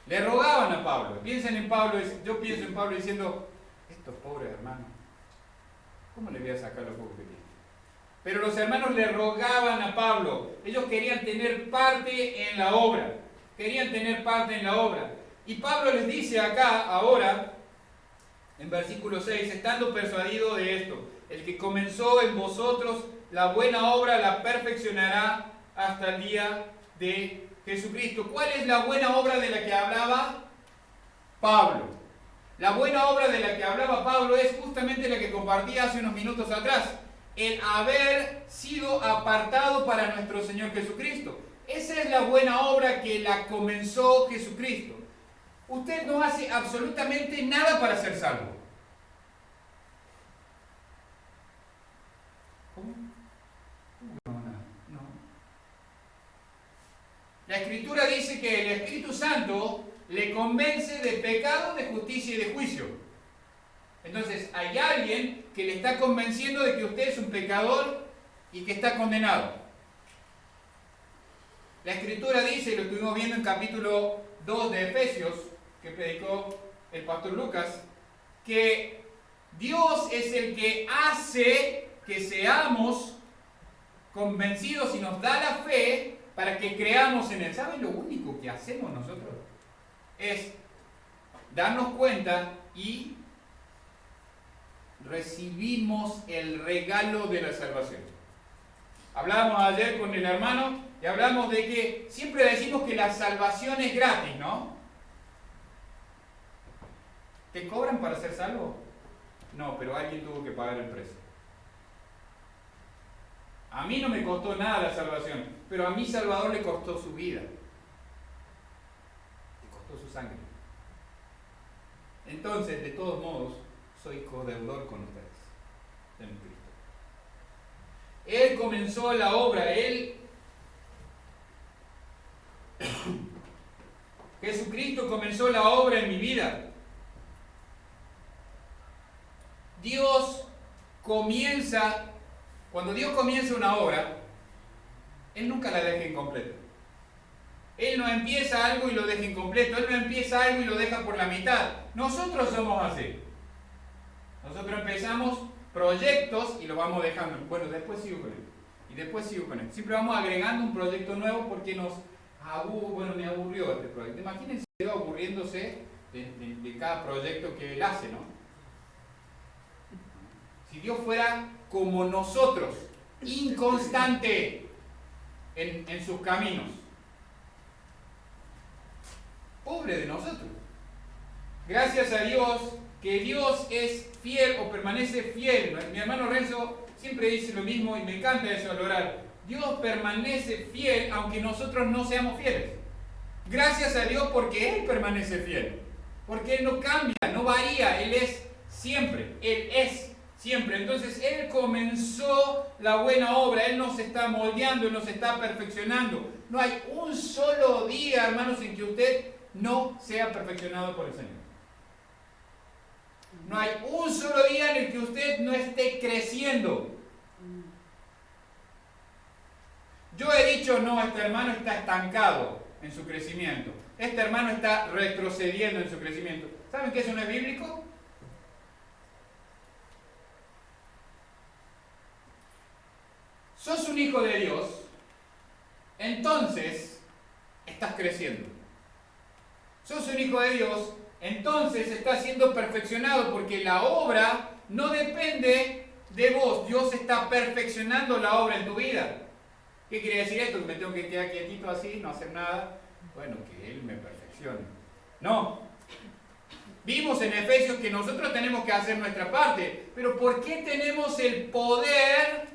Le rogaban a Pablo. Piensen en Pablo, yo pienso en Pablo diciendo, estos pobres hermanos, ¿cómo le voy a sacar lo poco que tienen? Pero los hermanos le rogaban a Pablo. Ellos querían tener parte en la obra. Querían tener parte en la obra. Y Pablo les dice acá, ahora, en versículo 6, estando persuadido de esto, el que comenzó en vosotros la buena obra la perfeccionará hasta el día de Jesucristo. ¿Cuál es la buena obra de la que hablaba Pablo? La buena obra de la que hablaba Pablo es justamente la que compartí hace unos minutos atrás. El haber sido apartado para nuestro Señor Jesucristo. Esa es la buena obra que la comenzó Jesucristo. Usted no hace absolutamente nada para ser salvo. ¿Cómo? No. La Escritura dice que el Espíritu Santo le convence de pecado, de justicia y de juicio. Entonces, hay alguien que le está convenciendo de que usted es un pecador y que está condenado. La Escritura dice, y lo estuvimos viendo en capítulo 2 de Efesios, que predicó el pastor Lucas, que Dios es el que hace que seamos convencidos y nos da la fe para que creamos en Él. ¿Saben lo único que hacemos nosotros? Es darnos cuenta y recibimos el regalo de la salvación. Hablábamos ayer con el hermano y hablamos de que siempre decimos que la salvación es gratis, ¿no? ¿Te cobran para ser salvo? No, pero alguien tuvo que pagar el precio. A mí no me costó nada la salvación, pero a mi Salvador le costó su vida. Le costó su sangre. Entonces, de todos modos, soy codeudor con ustedes en Cristo. Él comenzó la obra, Jesucristo comenzó la obra en mi vida. Cuando Dios comienza una obra, Él nunca la deja incompleta. Él no empieza algo y lo deja incompleto, Él no empieza algo y lo deja por la mitad. Nosotros somos así. Nosotros empezamos proyectos y lo vamos dejando. Bueno, después sigo con él. Y después sigo con él. Siempre vamos agregando un proyecto nuevo porque me aburrió este proyecto. Imagínense Dios aburriéndose de cada proyecto que Él hace, ¿no? Si Dios fuera como nosotros, inconstante en sus caminos. Pobre de nosotros. Gracias a Dios que Dios es fiel o permanece fiel. Mi hermano Renzo siempre dice lo mismo y me encanta eso al orar. Dios permanece fiel aunque nosotros no seamos fieles. Gracias a Dios porque Él permanece fiel. Porque Él no cambia, no varía. Él es siempre. Él es siempre. Entonces Él comenzó la buena obra. Él nos está moldeando, Él nos está perfeccionando. No hay un solo día, hermanos, en que usted no sea perfeccionado por el Señor. No hay un solo día en el que usted no esté creciendo. Yo he dicho, no, este hermano está estancado en su crecimiento. Este hermano está retrocediendo en su crecimiento. ¿Saben que eso no es bíblico? Sos un hijo de Dios, entonces estás creciendo. Sos un hijo de Dios, entonces estás siendo perfeccionado porque la obra no depende de vos. Dios está perfeccionando la obra en tu vida. ¿Qué quiere decir esto? ¿Que me tengo que quedar quietito así, no hacer nada? Bueno, que Él me perfeccione. No. Vimos en Efesios que nosotros tenemos que hacer nuestra parte, pero ¿por qué tenemos el poder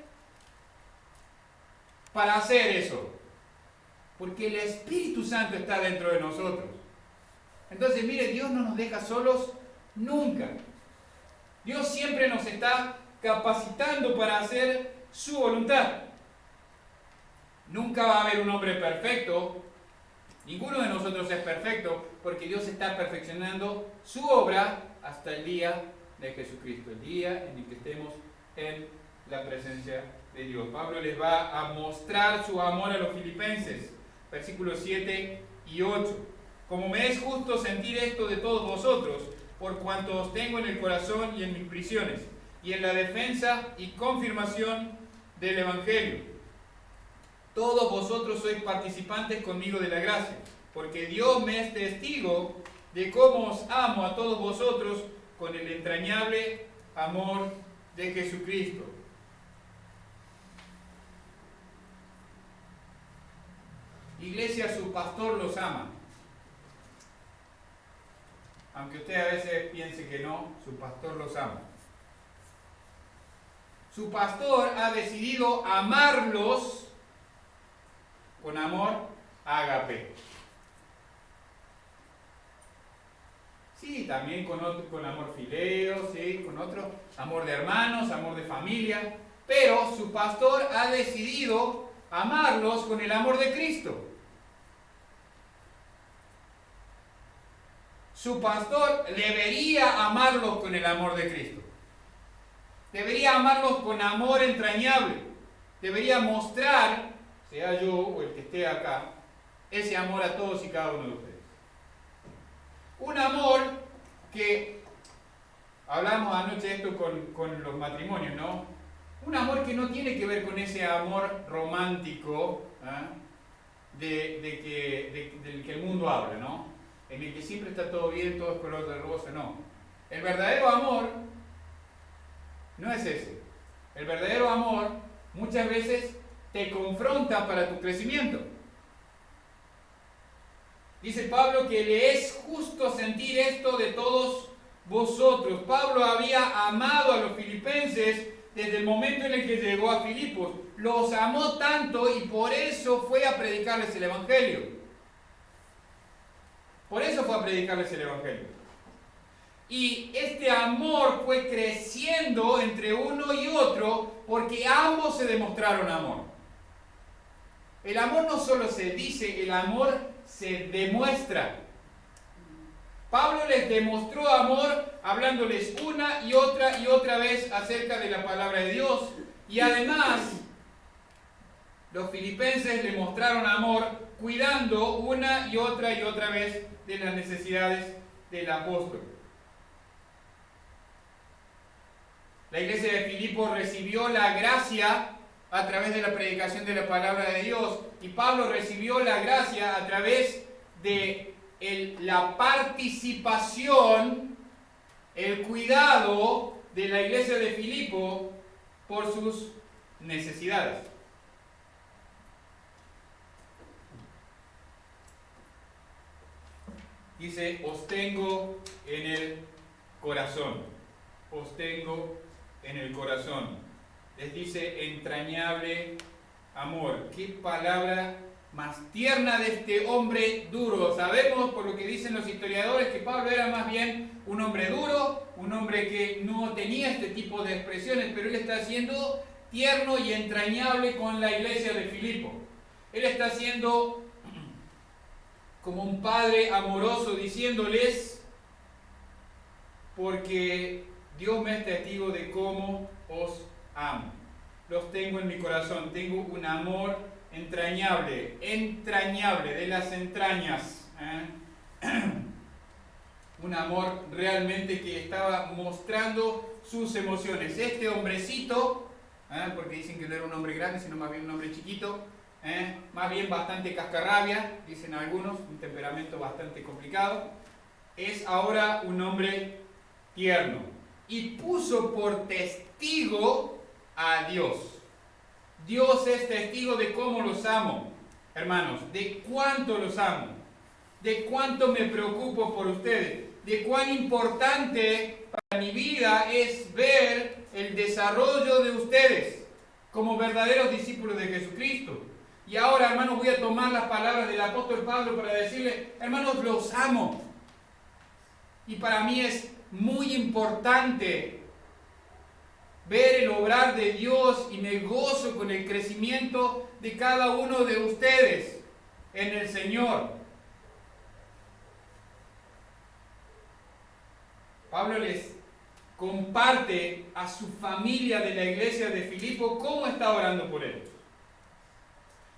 para hacer eso? Porque el Espíritu Santo está dentro de nosotros. Entonces, mire, Dios no nos deja solos nunca. Dios siempre nos está capacitando para hacer su voluntad. Nunca va a haber un hombre perfecto. Ninguno de nosotros es perfecto, porque Dios está perfeccionando su obra hasta el día de Jesucristo, el día en el que estemos en la presencia de Dios. Pablo les va a mostrar su amor a los filipenses, versículos 7 y 8. Como me es justo sentir esto de todos vosotros, por cuanto os tengo en el corazón y en mis prisiones, y en la defensa y confirmación del Evangelio. Todos vosotros sois participantes conmigo de la gracia, porque Dios me es testigo de cómo os amo a todos vosotros con el entrañable amor de Jesucristo. Iglesia, su pastor los ama. Aunque usted a veces piense que no, su pastor los ama. Su pastor ha decidido amarlos con amor ágape. Sí, también con amor fileo, sí, con otro amor de hermanos, amor de familia, pero su pastor ha decidido amarlos con el amor de Cristo. Su pastor debería amarlos con el amor de Cristo. Debería amarlos con amor entrañable. Debería mostrar, sea yo o el que esté acá, ese amor a todos y cada uno de ustedes. Un amor que, hablamos anoche esto con los matrimonios, ¿no? Un amor que no tiene que ver con ese amor romántico, del que el mundo habla, ¿no? En el que siempre está todo bien, todo es color de rosa, no. El verdadero amor no es ese. El verdadero amor muchas veces te confronta para tu crecimiento. Dice Pablo que le es justo sentir esto de todos vosotros. Pablo había amado a los filipenses desde el momento en el que llegó a Filipos. Los amó tanto y por eso fue a predicarles el Evangelio. Por eso fue a predicarles el Evangelio. Y este amor fue creciendo entre uno y otro porque ambos se demostraron amor. El amor no solo se dice, el amor se demuestra. Pablo les demostró amor hablándoles una y otra vez acerca de la palabra de Dios. Y además, los filipenses le mostraron amor cuidando una y otra vez de las necesidades del apóstol. La iglesia de Filipos recibió la gracia a través de la predicación de la palabra de Dios, y Pablo recibió la gracia a través de la participación, el cuidado de la iglesia de Filipo por sus necesidades. Dice, os tengo en el corazón, os tengo en el corazón. Les dice entrañable amor. Qué palabra más tierna de este hombre duro. Sabemos por lo que dicen los historiadores que Pablo era más bien un hombre duro, un hombre que no tenía este tipo de expresiones, pero él está siendo tierno y entrañable con la iglesia de Filipo. Él está siendo como un padre amoroso diciéndoles, porque Dios me es testigo de cómo os amo. Los tengo en mi corazón, tengo un amor entrañable, de las entrañas. Un amor realmente que estaba mostrando sus emociones. Este hombrecito, porque dicen que no era un hombre grande, sino más bien un hombre chiquito, más bien bastante cascarrabia, dicen algunos, un temperamento bastante complicado, es ahora un hombre tierno. Y puso por testigo a Dios. Dios es testigo de cómo los amo, hermanos, de cuánto los amo, de cuánto me preocupo por ustedes. de cuán importante para mi vida es ver el desarrollo de ustedes como verdaderos discípulos de Jesucristo. Y ahora, hermanos, voy a tomar las palabras del apóstol Pablo para decirles, hermanos, los amo. Y para mí es muy importante ver el obrar de Dios y me gozo con el crecimiento de cada uno de ustedes en el Señor. Pablo les comparte a su familia de la iglesia de Filipo cómo está orando por ellos.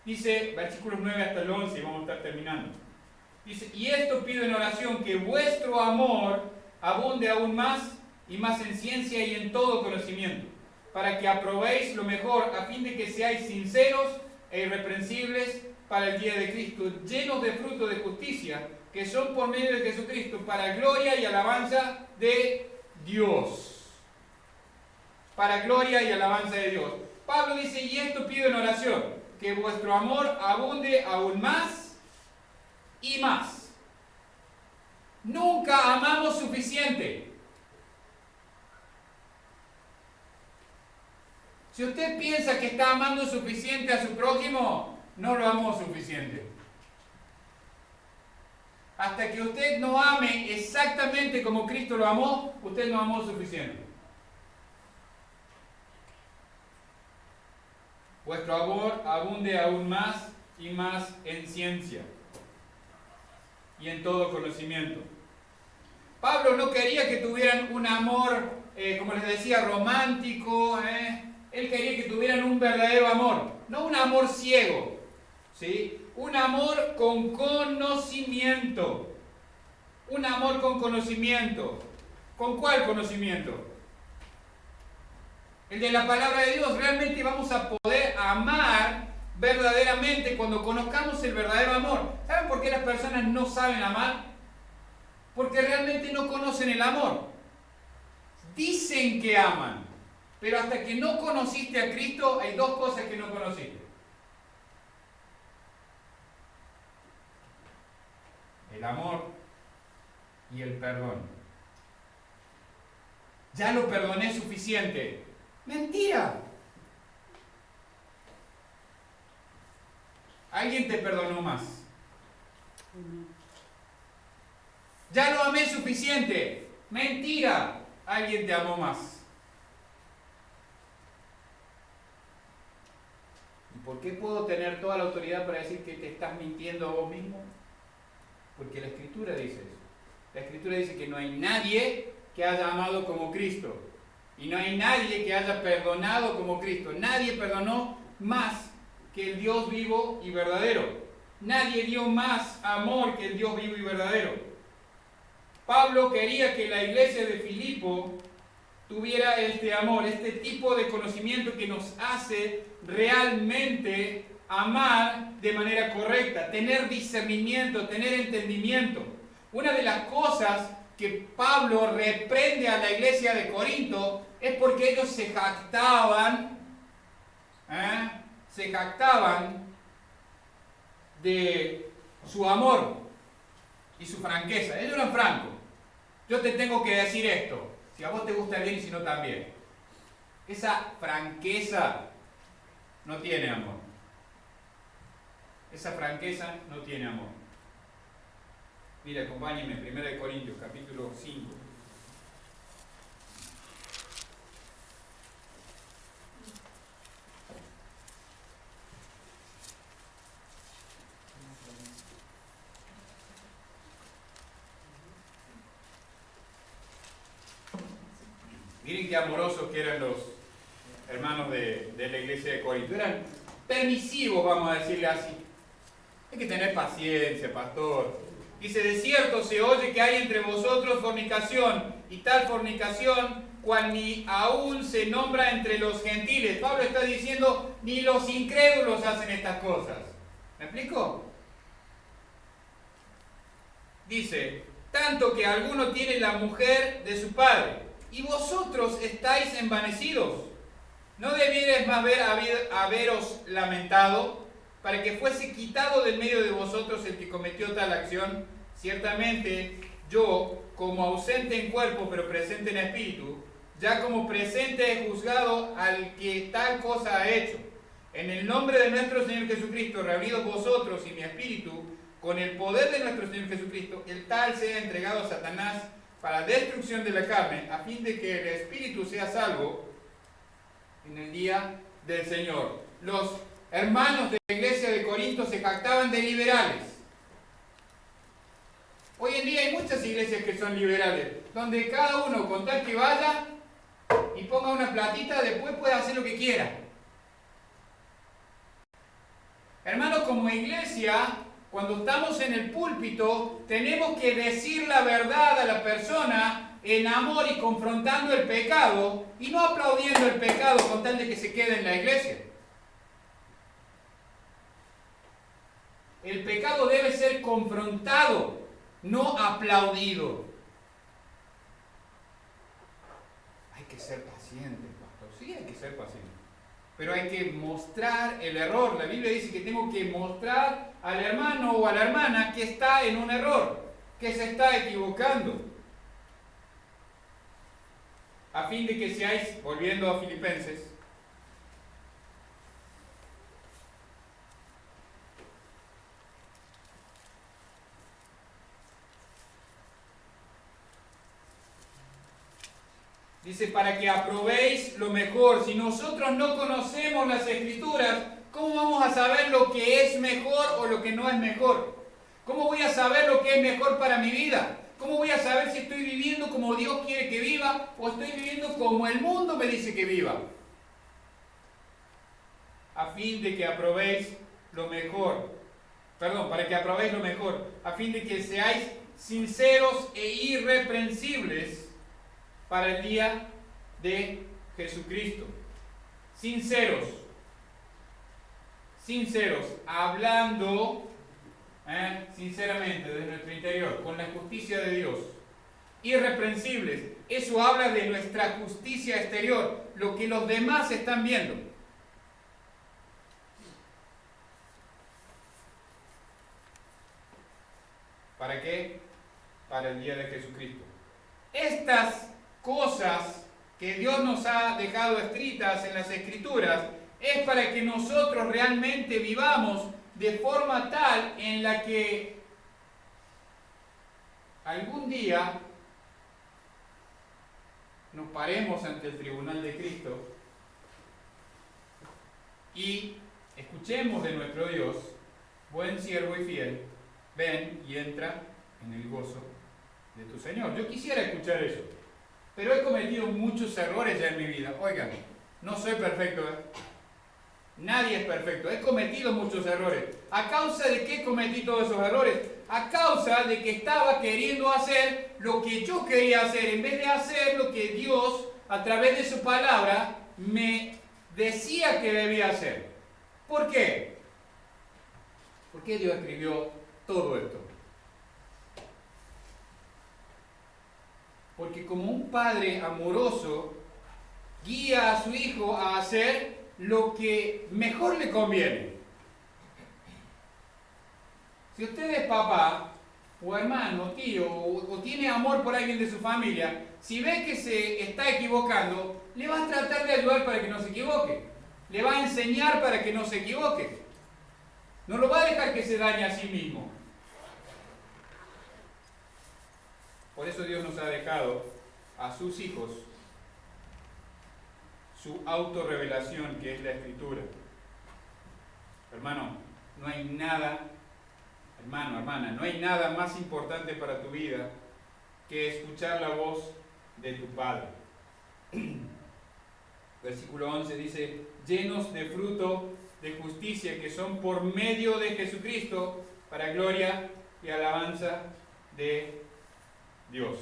Dice, versículos 9 hasta el 11, y vamos a estar terminando. Dice, y esto pido en oración, que vuestro amor abunde aún más y más en ciencia y en todo conocimiento, para que aprobéis lo mejor, a fin de que seáis sinceros e irreprensibles para el día de Cristo, llenos de fruto de justicia, que son por medio de Jesucristo, para gloria y alabanza de Dios. Para gloria y alabanza de Dios. Pablo dice, y esto pido en oración, que vuestro amor abunde aún más y más. Nunca amamos suficiente. Si usted piensa que está amando suficiente a su prójimo, no lo amó suficiente. Hasta que usted no ame exactamente como Cristo lo amó, usted no amó suficiente. Vuestro amor abunde aún más y más en ciencia y en todo conocimiento. Pablo no quería que tuvieran un amor, como les decía, romántico. Él quería que tuvieran un verdadero amor, no un amor ciego, ¿sí? Un amor con conocimiento. Un amor con conocimiento. ¿Con cuál conocimiento? El de la palabra de Dios. Realmente vamos a poder amar verdaderamente cuando conozcamos el verdadero amor. ¿Saben por qué las personas no saben amar? Porque realmente no conocen el amor. Dicen que aman, pero hasta que no conociste a Cristo hay dos cosas que no conociste. El amor y el perdón. Ya lo perdoné suficiente. Mentira. Alguien te perdonó más. Ya lo amé suficiente. Mentira. Alguien te amó más. ¿Y por qué puedo tener toda la autoridad para decir que te estás mintiendo a vos mismo? Porque la Escritura dice eso. La Escritura dice que no hay nadie que haya amado como Cristo. Y no hay nadie que haya perdonado como Cristo. Nadie perdonó más que el Dios vivo y verdadero. Nadie dio más amor que el Dios vivo y verdadero. Pablo quería que la iglesia de Filipo tuviera este amor, este tipo de conocimiento que nos hace realmente amar de manera correcta, tener discernimiento, tener entendimiento. Una de las cosas que Pablo reprende a la iglesia de Corinto es porque ellos se jactaban de su amor y su franqueza. Ellos eran francos. Yo te tengo que decir esto, si a vos te gusta bien y si no también. Esa franqueza no tiene amor. Esa franqueza no tiene amor. Mira, acompáñenme, 1 Corintios, capítulo 5. Miren qué amorosos que eran los hermanos de la iglesia de Corinto. Eran permisivos, vamos a decirle así. Hay que tener paciencia, pastor. Dice, de cierto se oye que hay entre vosotros fornicación, y tal fornicación cual ni aún se nombra entre los gentiles. Pablo está diciendo, ni los incrédulos hacen estas cosas. ¿Me explico? Dice, tanto que alguno tiene la mujer de su padre, y vosotros estáis envanecidos. ¿No debierais más haberos lamentado, para que fuese quitado del medio de vosotros el que cometió tal acción? Ciertamente, yo, como ausente en cuerpo pero presente en espíritu, ya como presente he juzgado al que tal cosa ha hecho. En el nombre de nuestro Señor Jesucristo, reunidos vosotros y mi espíritu, con el poder de nuestro Señor Jesucristo, el tal sea entregado a Satanás para destrucción de la carne, a fin de que el espíritu sea salvo en el día del Señor. Los hermanos de la iglesia de Corinto se jactaban de liberales. Hoy en día hay muchas iglesias que son liberales, donde cada uno, con tal que vaya y ponga una platita, después puede hacer lo que quiera. Hermanos, como iglesia, cuando estamos en el púlpito, tenemos que decir la verdad a la persona en amor y confrontando el pecado, y no aplaudiendo el pecado con tal de que se quede en la iglesia. El pecado debe ser confrontado, no aplaudido. Hay que ser paciente, pastor. Sí, hay que ser paciente. Pero hay que mostrar el error. La Biblia dice que tengo que mostrar al hermano o a la hermana que está en un error, que se está equivocando. A fin de que seáis, volviendo a Filipenses, dice, para que aprobéis lo mejor. Si nosotros no conocemos las Escrituras, ¿cómo vamos a saber lo que es mejor o lo que no es mejor? ¿Cómo voy a saber lo que es mejor para mi vida? ¿Cómo voy a saber si estoy viviendo como Dios quiere que viva o estoy viviendo como el mundo me dice que viva? A fin de que aprobéis lo mejor. Perdón, para que aprobéis lo mejor. A fin de que seáis sinceros e irreprensibles para el día de Jesucristo. Sinceros, hablando sinceramente desde nuestro interior, con la justicia de Dios. Irreprensibles, eso habla de nuestra justicia exterior, lo que los demás están viendo. ¿Para qué? Para el día de Jesucristo. Estas cosas que Dios nos ha dejado escritas en las Escrituras es para que nosotros realmente vivamos de forma tal en la que algún día nos paremos ante el tribunal de Cristo y escuchemos de nuestro Dios: buen siervo y fiel, ven y entra en el gozo de tu Señor. Yo quisiera escuchar eso, pero he cometido muchos errores ya en mi vida. Oigan, no soy perfecto, Nadie es perfecto. He cometido muchos errores. ¿A causa de qué cometí todos esos errores? A causa de que estaba queriendo hacer lo que yo quería hacer, en vez de hacer lo que Dios, a través de su palabra, me decía que debía hacer. ¿Por qué? ¿Por qué Dios escribió todo esto? Porque como un padre amoroso guía a su hijo a hacer lo que mejor le conviene. Si usted es papá, o hermano, tío, o tiene amor por alguien de su familia, si ve que se está equivocando, le va a tratar de ayudar para que no se equivoque. Le va a enseñar para que no se equivoque. No lo va a dejar que se dañe a sí mismo. Por eso Dios nos ha dejado a sus hijos su autorrevelación, que es la Escritura. Hermano, no hay nada, hermana, no hay nada más importante para tu vida que escuchar la voz de tu Padre. Versículo 11 dice: llenos de fruto de justicia, que son por medio de Jesucristo, para gloria y alabanza de Dios.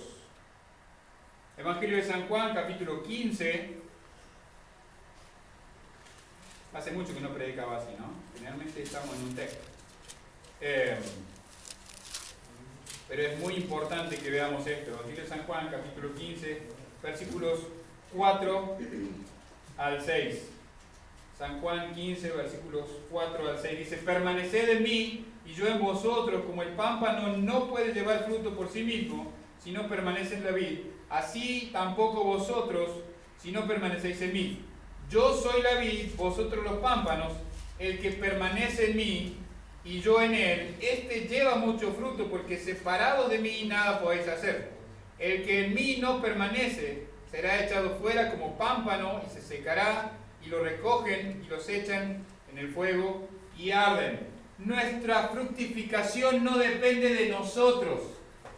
Evangelio de San Juan, capítulo 15. Hace mucho que no predicaba así, ¿no? Generalmente estamos en un texto. Pero es muy importante que veamos esto. Evangelio de San Juan, capítulo 15, versículos 4 al 6. San Juan 15, versículos 4 al 6. Dice: permaneced en mí y yo en vosotros, como el pámpano no puede llevar fruto por sí mismo si no permanece en la vid, así tampoco vosotros, si no permanecéis en mí. Yo soy la vid, vosotros los pámpanos. El que permanece en mí y yo en él, este lleva mucho fruto, porque separados de mí nada podéis hacer. El que en mí no permanece será echado fuera como pámpano y se secará, y lo recogen y los echan en el fuego y arden. Nuestra fructificación no depende de nosotros,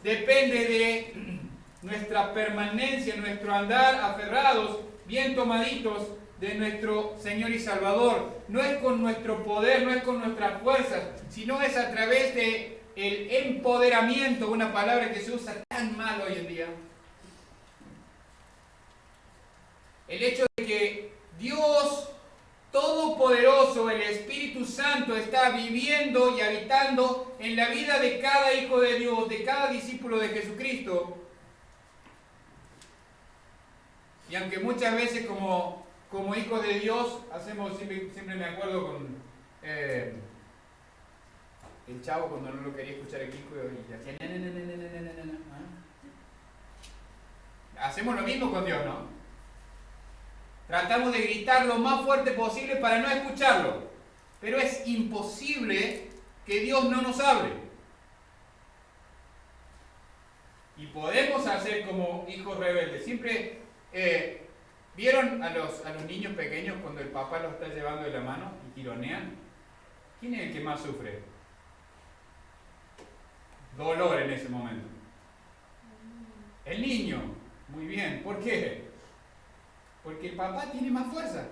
depende de nuestra permanencia, nuestro andar aferrados, bien tomaditos de nuestro Señor y Salvador. No es con nuestro poder, no es con nuestras fuerzas, sino es a través de el empoderamiento, una palabra que se usa tan mal hoy en día. El hecho de que Dios Todopoderoso, el Espíritu Santo, está viviendo y habitando en la vida de cada hijo de Dios, de cada discípulo de Jesucristo. Y aunque muchas veces como hijos de Dios hacemos, siempre me acuerdo con el chavo cuando no lo quería escuchar el hijo y hacía hacemos lo mismo con Dios, ¿no? Tratamos de gritar lo más fuerte posible para no escucharlo, pero es imposible que Dios no nos hable. Y podemos hacer como hijos rebeldes. Siempre ¿vieron a los niños pequeños cuando el papá los está llevando de la mano y tironean? ¿Quién es el que más sufre? Dolor en ese momento. El niño. Muy bien. ¿Por qué? Porque el papá tiene más fuerza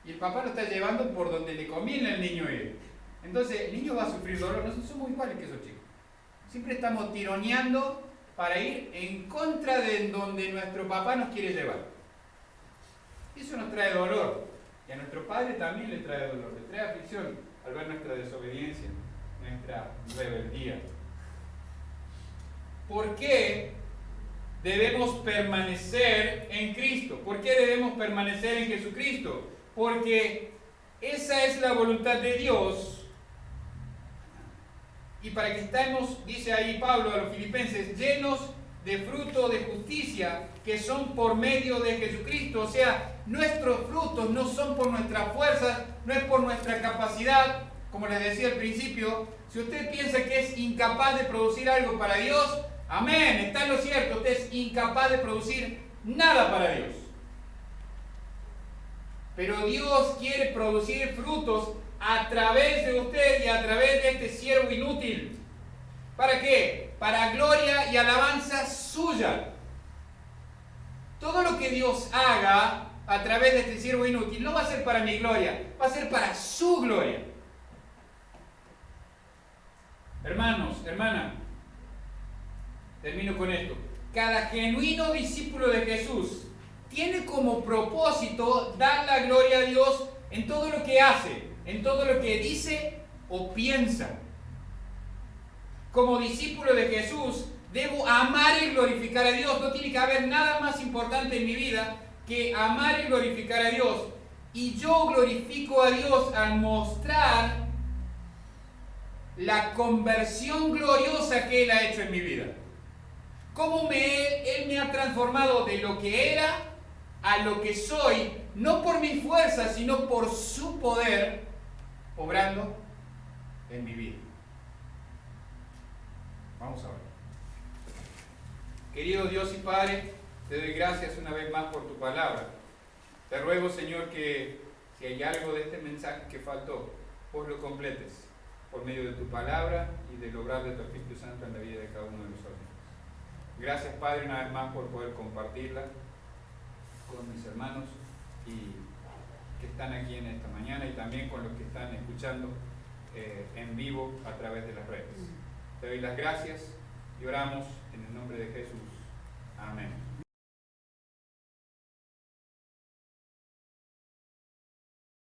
y el papá lo está llevando por donde le conviene al niño ir. Entonces el niño va a sufrir dolor. Nosotros somos iguales que esos chicos. Siempre estamos tironeando para ir en contra de donde nuestro papá nos quiere llevar. Eso nos trae dolor. Y a nuestro padre también le trae dolor, le trae aflicción al ver nuestra desobediencia, nuestra rebeldía. ¿Por qué debemos permanecer en Cristo? ¿Por qué debemos permanecer en Jesucristo? Porque esa es la voluntad de Dios. Y para que estemos, dice ahí Pablo a los filipenses, llenos de fruto de justicia que son por medio de Jesucristo. O sea, nuestros frutos no son por nuestra fuerza, no es por nuestra capacidad. Como les decía al principio, si usted piensa que es incapaz de producir algo para Dios, amén, está en lo cierto, usted es incapaz de producir nada para Dios. Pero Dios quiere producir frutos a través de usted y a través de este siervo inútil. ¿Para qué? Para gloria y alabanza suya. Todo lo que Dios haga a través de este siervo inútil no va a ser para mi gloria, va a ser para su gloria. Hermanos, hermanas, termino con esto. Cada genuino discípulo de Jesús tiene como propósito dar la gloria a Dios en todo lo que hace, en todo lo que dice o piensa. Como discípulo de Jesús, debo amar y glorificar a Dios. No tiene que haber nada más importante en mi vida que amar y glorificar a Dios. Y yo glorifico a Dios al mostrar la conversión gloriosa que Él ha hecho en mi vida. Cómo Él me ha transformado de lo que era a lo que soy, no por mi fuerza, sino por su poder, obrando en mi vida. Vamos a ver. Querido Dios y Padre, te doy gracias una vez más por tu palabra. Te ruego, Señor, que si hay algo de este mensaje que faltó, vos lo completes por medio de tu palabra y del obrar de tu Espíritu Santo en la vida de cada uno de nosotros. Gracias, Padre, una vez más por poder compartirla con mis hermanos y que están aquí en esta mañana y también con los que están escuchando en vivo a través de las redes. Te doy las gracias y oramos en el nombre de Jesús. Amén.